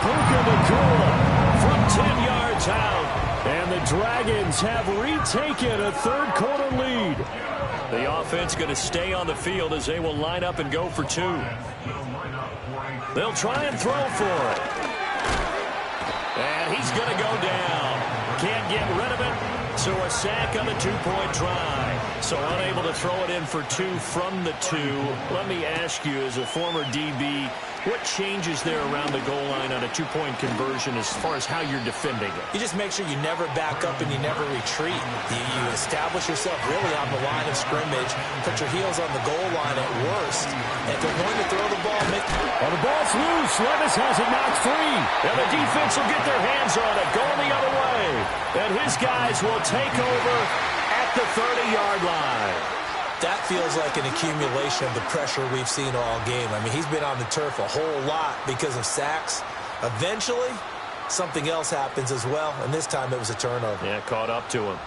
Puka Nacua from 10 yards out. And the Dragons have retaken a 3rd quarter lead. The offense going to stay on the field as they will line up and go for 2. They'll try and throw for it. And he's going to go down. Can't get rid of it. So a sack on the 2-point try. So unable to throw it in for 2 from the 2. Let me ask you, as a former DB, what changes there around the goal line on a 2-point conversion as far as how you're defending it? You just make sure you never back up and you never retreat. You establish yourself really on the line of scrimmage, put your heels on the goal line at worst. And if they're going to throw the ball, well, the ball's loose. Levis has it knocked free. And the defense will get their hands on it, going the other way. And his guys will take over at the 30-yard line. That feels like an accumulation of the pressure we've seen all game. I mean, he's been on the turf a whole lot because of sacks. Eventually, something else happens as well, and this time it was a turnover. Yeah, caught up to him.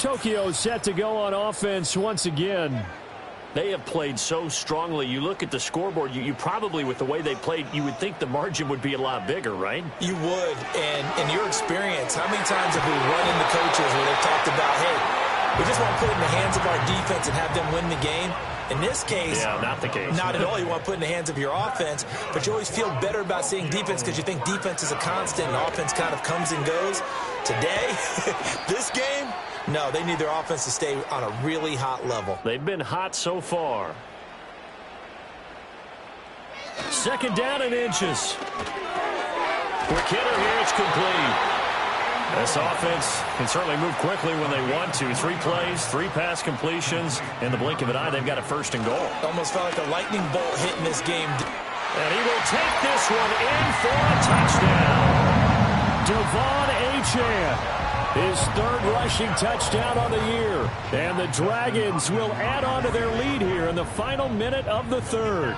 Tokyo set to go on offense once again. They have played so strongly. You look at the scoreboard, you probably, with the way they played, you would think the margin would be a lot bigger, right? You would, and in your experience, how many times have we run into coaches where they've talked about, hey, we just want to put it in the hands of our defense and have them win the game? In this case, yeah, not the case. Not at all. You want to put it in the hands of your offense, but you always feel better about seeing defense because you think defense is a constant and offense kind of comes and goes. Today, this game, no, they need their offense to stay on a really hot level. They've been hot so far. 2nd down and inches. Quick hitter here, it's complete. This offense can certainly move quickly when they want to. 3 plays, 3 pass completions. In the blink of an eye, they've got a 1st and goal. Almost felt like a lightning bolt hitting this game. And he will take this one in for a touchdown. Devon Achane, his 3rd rushing touchdown on the year. And the Dragons will add on to their lead here in the final minute of the 3rd.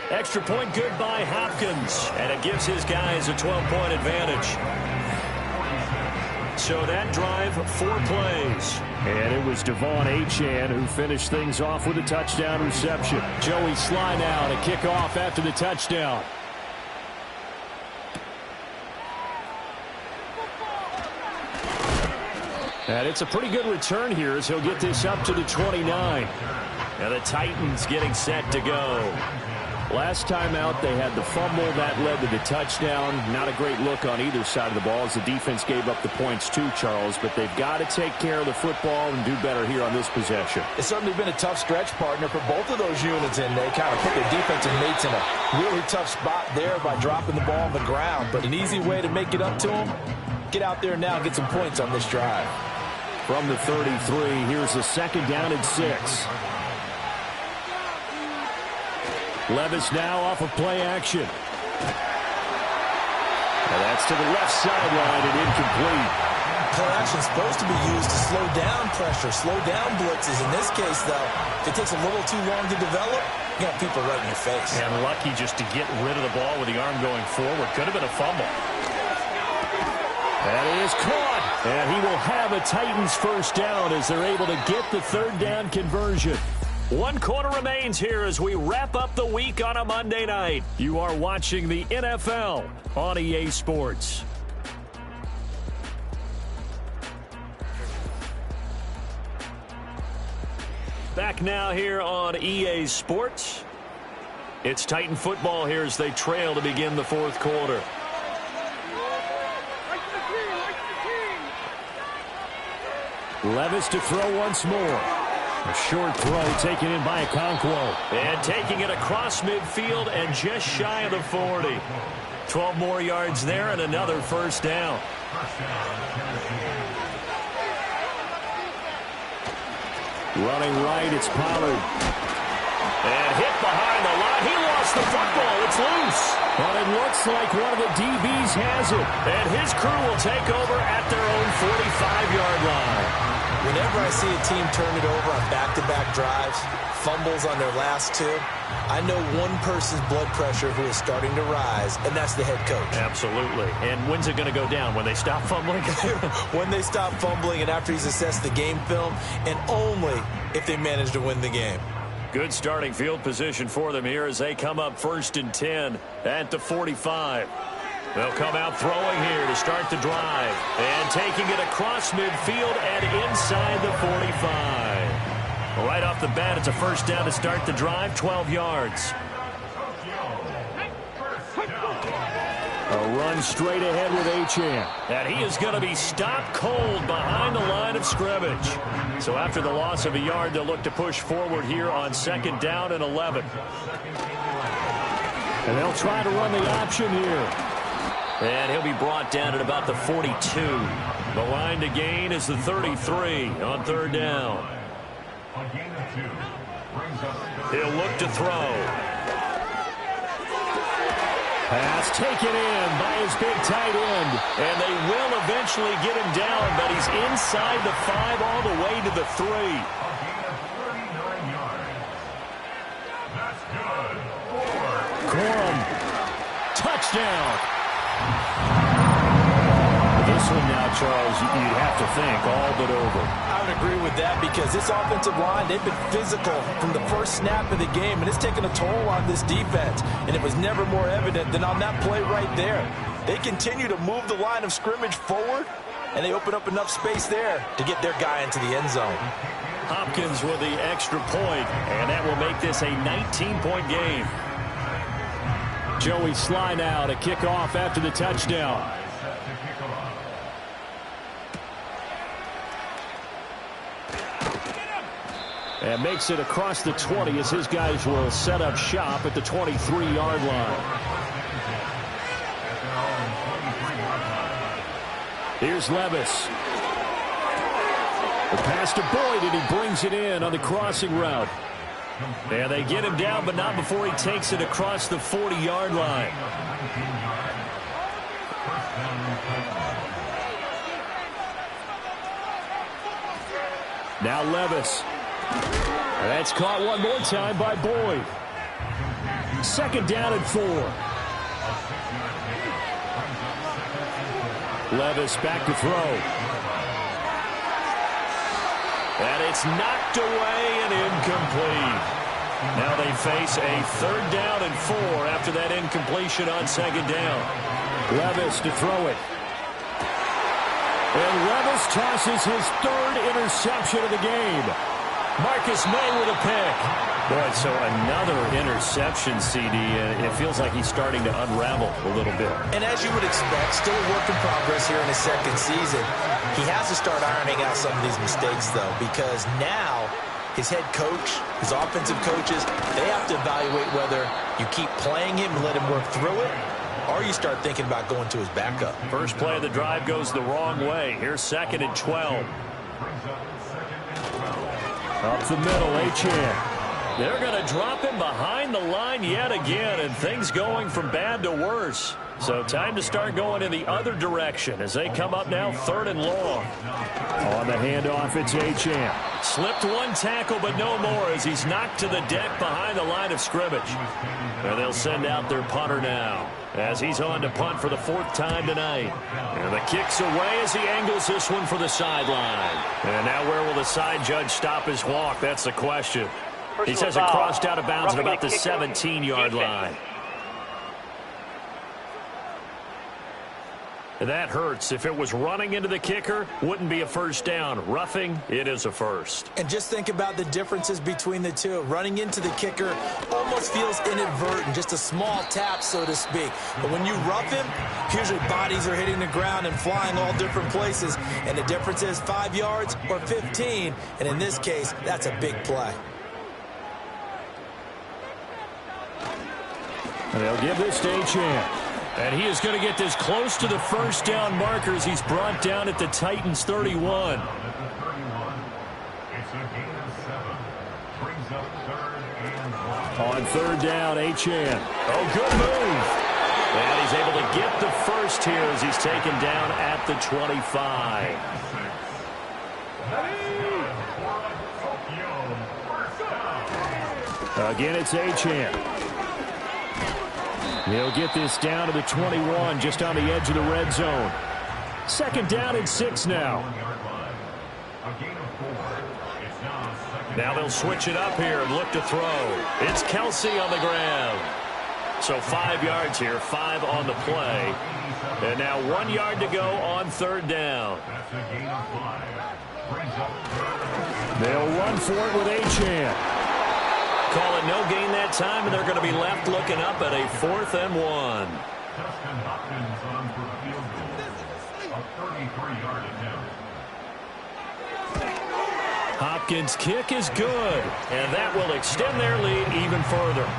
Extra point good by Hopkins, and it gives his guys a 12-point advantage. So that drive, 4 plays. And it was Devon Achane who finished things off with a touchdown reception. Joey Sly now to kick off after the touchdown. And it's a pretty good return here as he'll get this up to the 29. And the Titans getting set to go. Last time out, they had the fumble. That led to the touchdown. Not a great look on either side of the ball as the defense gave up the points too, Charles. But they've got to take care of the football and do better here on this possession. It's certainly been a tough stretch, partner, for both of those units, and they kind of put their defensive mates in a really tough spot there by dropping the ball on the ground. But an easy way to make it up to them, get out there now and get some points on this drive. From the 33, here's a 2nd down and 6. Levis now off of play action. And that's to the left sideline and incomplete. Play action is supposed to be used to slow down pressure, slow down blitzes. In this case, though, if it takes a little too long to develop, you got people right in your face. And lucky just to get rid of the ball with the arm going forward. Could have been a fumble. That is caught. And he will have a Titans 1st down as they're able to get the 3rd down conversion. 1 quarter remains here as we wrap up the week on a Monday night. You are watching the NFL on EA Sports. Back now here on EA Sports. It's Titan football here as they trail to begin the 4th quarter. Levis to throw once more. A short throw taken in by Okonkwo. And taking it across midfield and just shy of the 40. 12 more yards there and another 1st down. Running right, it's Pollard. And hit behind the line. He lost the football. It's loose. But it looks like one of the DBs has it. And his crew will take over at their own 45-yard line. Whenever I see a team turn it over on back-to-back drives, fumbles on their last 2, I know one person's blood pressure who is starting to rise, and that's the head coach. Absolutely. And when's it going to go down? When they stop fumbling? When they stop fumbling and after he's assessed the game film, and only if they manage to win the game. Good starting field position for them here as they come up 1st and 10 at the 45. They'll come out throwing here to start the drive. And taking it across midfield and inside the 45. Right off the bat, it's a 1st down to start the drive, 12 yards. A run runs straight ahead with Achane. And he is going to be stopped cold behind the line of scrimmage. So after the loss of a yard, they'll look to push forward here on 2nd down and 11. And they'll try to run the option here. And he'll be brought down at about the 42. The line to gain is the 33 on 3rd down. He'll look to throw. Pass taken in by his big tight end. And they will eventually get him down, but he's inside the 5 all the way to the 3. Corum. Touchdown. This one now, Charles, you'd have to think all but over. I would agree with that because this offensive line, they've been physical from the first snap of the game, and it's taken a toll on this defense. And it was never more evident than on that play right there. They continue to move the line of scrimmage forward, and they open up enough space there to get their guy into the end zone. Hopkins with the extra point, and that will make this a 19-point game. Joey Sly now to kick off after the touchdown. And makes it across the 20 as his guys will set up shop at the 23-yard line. Here's Levis. The pass to Boyd, and he brings it in on the crossing route. And they get him down, but not before he takes it across the 40-yard line. Now Levis. That's caught one more time by Boyd. 2nd down and 4. Levis back to throw. And it's knocked away and incomplete. Now they face a 3rd down and 4 after that incompletion on 2nd down. Levis to throw it. And Levis tosses his 3rd interception of the game. Marcus May with a pick. Boy, so another interception, CD. It feels like he's starting to unravel a little bit. And as you would expect, still a work in progress here in his 2nd season. He has to start ironing out some of these mistakes, though, because now his head coach, his offensive coaches, they have to evaluate whether you keep playing him and let him work through it, or you start thinking about going to his backup. First play of the drive goes the wrong way. Here's 2nd and 12. Up the middle, Achane. They're going to drop him behind the line yet again, and things going from bad to worse. So time to start going in the other direction as they come up now 3rd and long. On the handoff, it's Achane. Slipped one tackle, but no more as he's knocked to the deck behind the line of scrimmage. And they'll send out their punter now as he's on to punt for the 4th time tonight. And the kick's away as he angles this one for the sideline. And now where will the side judge stop his walk? That's the question. He says it crossed out of bounds at about the 17-yard line. That hurts. If it was running into the kicker, wouldn't be a 1st down. Roughing, it is a 1st. And just think about the differences between the two. Running into the kicker almost feels inadvertent, just a small tap, so to speak. But when you rough him, usually bodies are hitting the ground and flying all different places. And the difference is 5 yards or 15. And in this case, that's a big play. And they'll give this to Achane. And he is going to get this close to the 1st down markers. He's brought down at the Titans 31. On 3rd down, Achane. Oh, good move. And he's able to get the 1st here as he's taken down at the 25. Again, it's Achane. He'll get this down to the 21, just on the edge of the red zone. 2nd down and 6 now. Now they'll switch it up here and look to throw. It's Kelsey on the ground. So 5 yards here, 5 on the play. And now 1 yard to go on 3rd down. They'll run for it with Achane. Call it no gain that time, and they're going to be left looking up at a 4th and 1. Dustin Hopkins on for the field goal. A 33-yard attempt. Hopkins' kick is good, and that will extend their lead even further.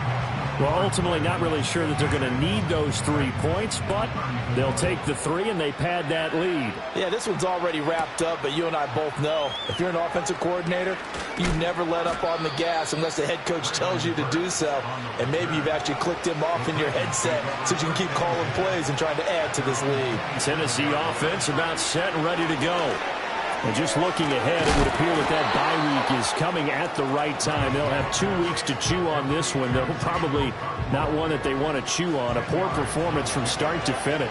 Well, ultimately not really sure that they're going to need those 3 points, but they'll take the 3 and they pad that lead. Yeah, this one's already wrapped up, but you and I both know if you're an offensive coordinator, you never let up on the gas unless the head coach tells you to do so, and maybe you've actually clicked him off in your headset so you can keep calling plays and trying to add to this lead. Tennessee offense about set and ready to go. And just looking ahead, it would appear that that bye week is coming at the right time. They'll have 2 weeks to chew on this one. They'll probably not one that they want to chew on. A poor performance from start to finish.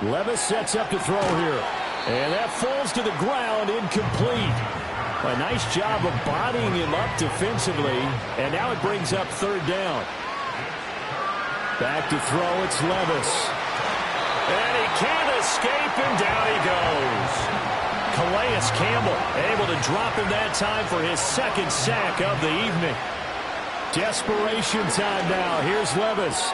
Levis sets up to throw here. And that falls to the ground, incomplete. A nice job of bodying him up defensively, and now it brings up 3rd down. Back to throw, it's Levis. And he can't escape, and down he goes. Calais Campbell able to drop him that time for his 2nd sack of the evening. Desperation time now. Here's Levis.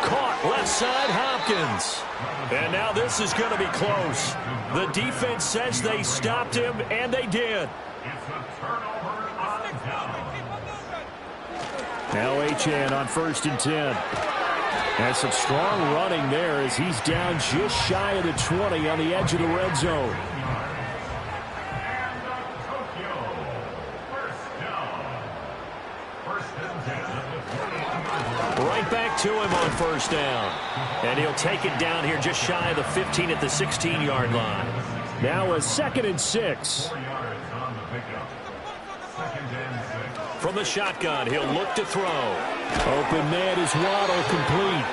Caught left side, Hopkins. And now this is going to be close. The defense says they stopped him, and they did. Now Achane on 1st and 10. And some strong running there as he's down just shy of the 20 on the edge of the red zone. Right back to him on 1st down. And he'll take it down here just shy of the 15 at the 16-yard line. Now a 2nd and 6. From the shotgun, he'll look to throw. Open man is Waddle, complete.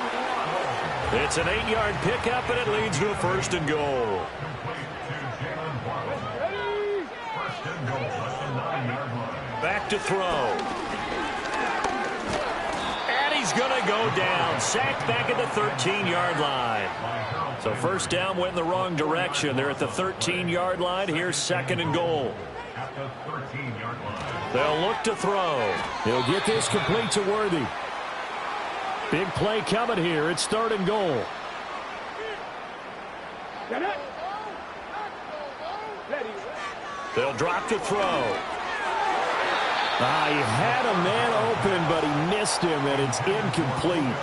It's an 8-yard pickup, and it leads to a 1st and goal. Back to throw. And he's going to go down. Sacked back at the 13-yard line. So 1st down went in the wrong direction. They're at the 13-yard line. Here's 2nd and goal. At the 13-yard line. They'll look to throw. He'll get this complete to Worthy. Big play coming here. It's 3rd and goal. They'll drop to throw. He had a man open, but he missed him, and it's incomplete.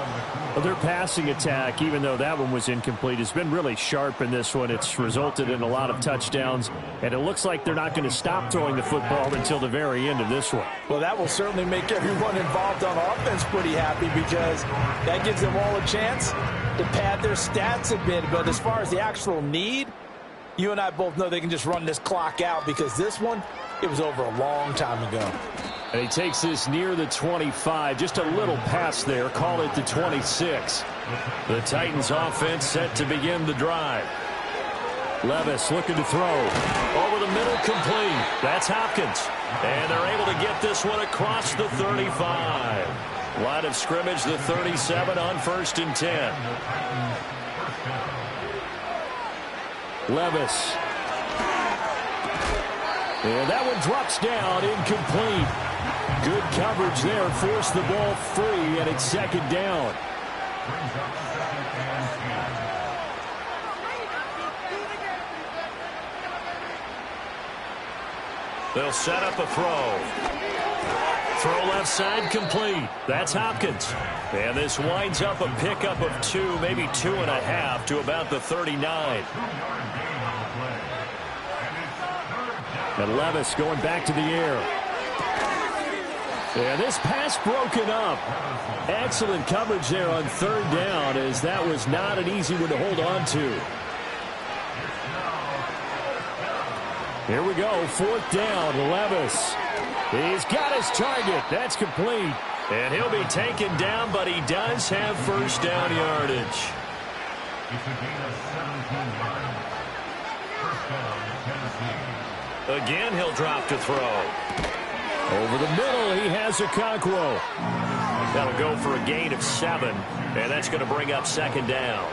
Well, their passing attack, even though that one was incomplete, has been really sharp in this one. It's resulted in a lot of touchdowns, and it looks like they're not going to stop throwing the football until the very end of this one. Well, that will certainly make everyone involved on offense pretty happy because that gives them all a chance to pad their stats a bit. But as far as the actual need, you and I both know they can just run this clock out because this one, it was over a long time ago. And he takes this near the 25, just a little pass there, call it the 26. The Titans offense set to begin the drive. Levis looking to throw. Over the middle, complete. That's Hopkins. And they're able to get this one across the 35. Line of scrimmage, the 37 on 1st and 10. Levis. And that one drops down, incomplete. Good coverage there, forced the ball free, and it's 2nd down. They'll set up a throw. Throw left side, complete. That's Hopkins. And this winds up a pickup of 2, maybe 2.5 to about the 39. And Levis going back to the air. And this pass broken up. Excellent coverage there on 3rd down, as that was not an easy one to hold on to. Here we go, 4th down, Levis. He's got his target. That's complete. And he'll be taken down, but he does have 1st down yardage. It's a gain of 17 yards. 1st down, Tennessee. Again, he'll drop to throw. Over the middle, he has Okonkwo. That'll go for a gain of 7, and that's going to bring up 2nd down.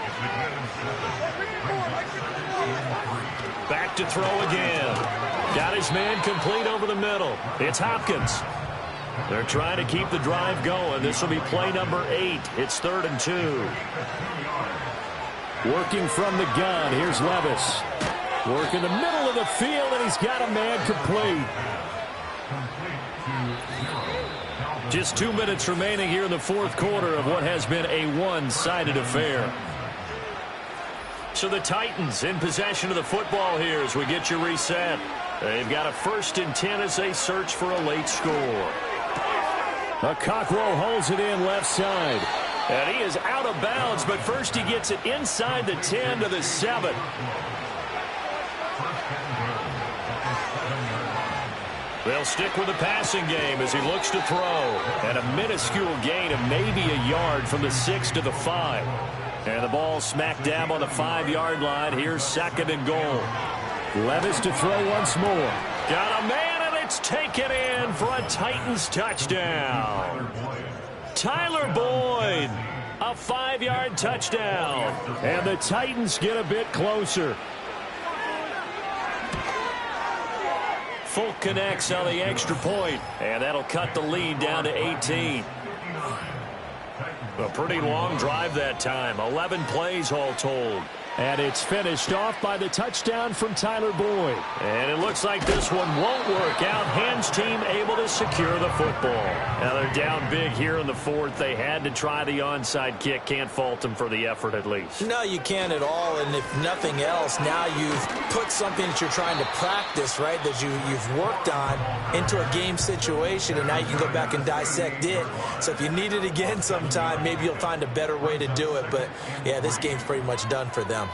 It's a gain of 7. Brings up 2nd and 3. Back to throw again. Got his man complete over the middle. It's Hopkins. They're trying to keep the drive going. This will be play number 8. It's 3rd and 2. Working from the gun. Here's Levis. Work in the middle of the field, and he's got a man complete. Just 2 minutes remaining here in the fourth quarter of what has been a one-sided affair. So the Titans in possession of the football here as we get you reset. They've got a 1st and 10 as they search for a late score. Okakwo holds it in left side. And he is out of bounds, but first he gets it inside the 10 to the 7. They'll stick with the passing game as he looks to throw. And a minuscule gain of maybe a yard from the 6 to the 5. And the ball smack dab on the 5-yard line. Here's 2nd and goal. Levis to throw once more. Got a man, and it's taken in for a Titans touchdown. Tyler Boyd, a 5-yard touchdown. And the Titans get a bit closer. Folk connects on the extra point, and that'll cut the lead down to 18. A pretty long drive that time. 11 plays all told. And it's finished off by the touchdown from Tyler Boyd. And it looks like this one won't work out. Hens team able to secure the football. Now they're down big here in the 4th. They had to try the onside kick. Can't fault them for the effort at least. No, you can't at all. And if nothing else, now you've put something that you're trying to practice, right, that you've worked on into a game situation, and now you can go back and dissect it. So if you need it again sometime, maybe you'll find a better way to do it. But, yeah, this game's pretty much done for them.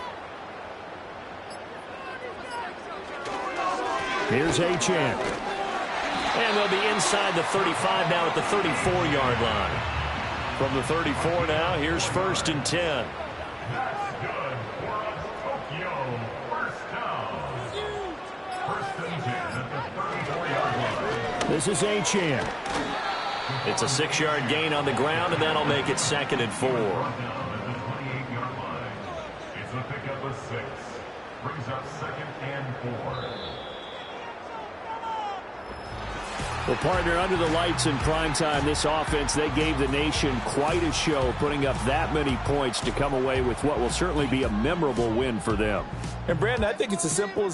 Here's Achane. And they'll be inside the 35 now at the 34-yard line. From the 34 now, here's 1st and 10. That's good for Tokyo. First down. 1st and 10 at the 34-yard line. This is Achane. It's a 6-yard gain on the ground, and that'll make it 2nd and 4. Down at the 28-yard line. It's a pickup of 6. Brings up 2nd and 4. Well, partner, under the lights in primetime, this offense, they gave the nation quite a show, putting up that many points to come away with what will certainly be a memorable win for them. And, Brandon, I think it's as simple as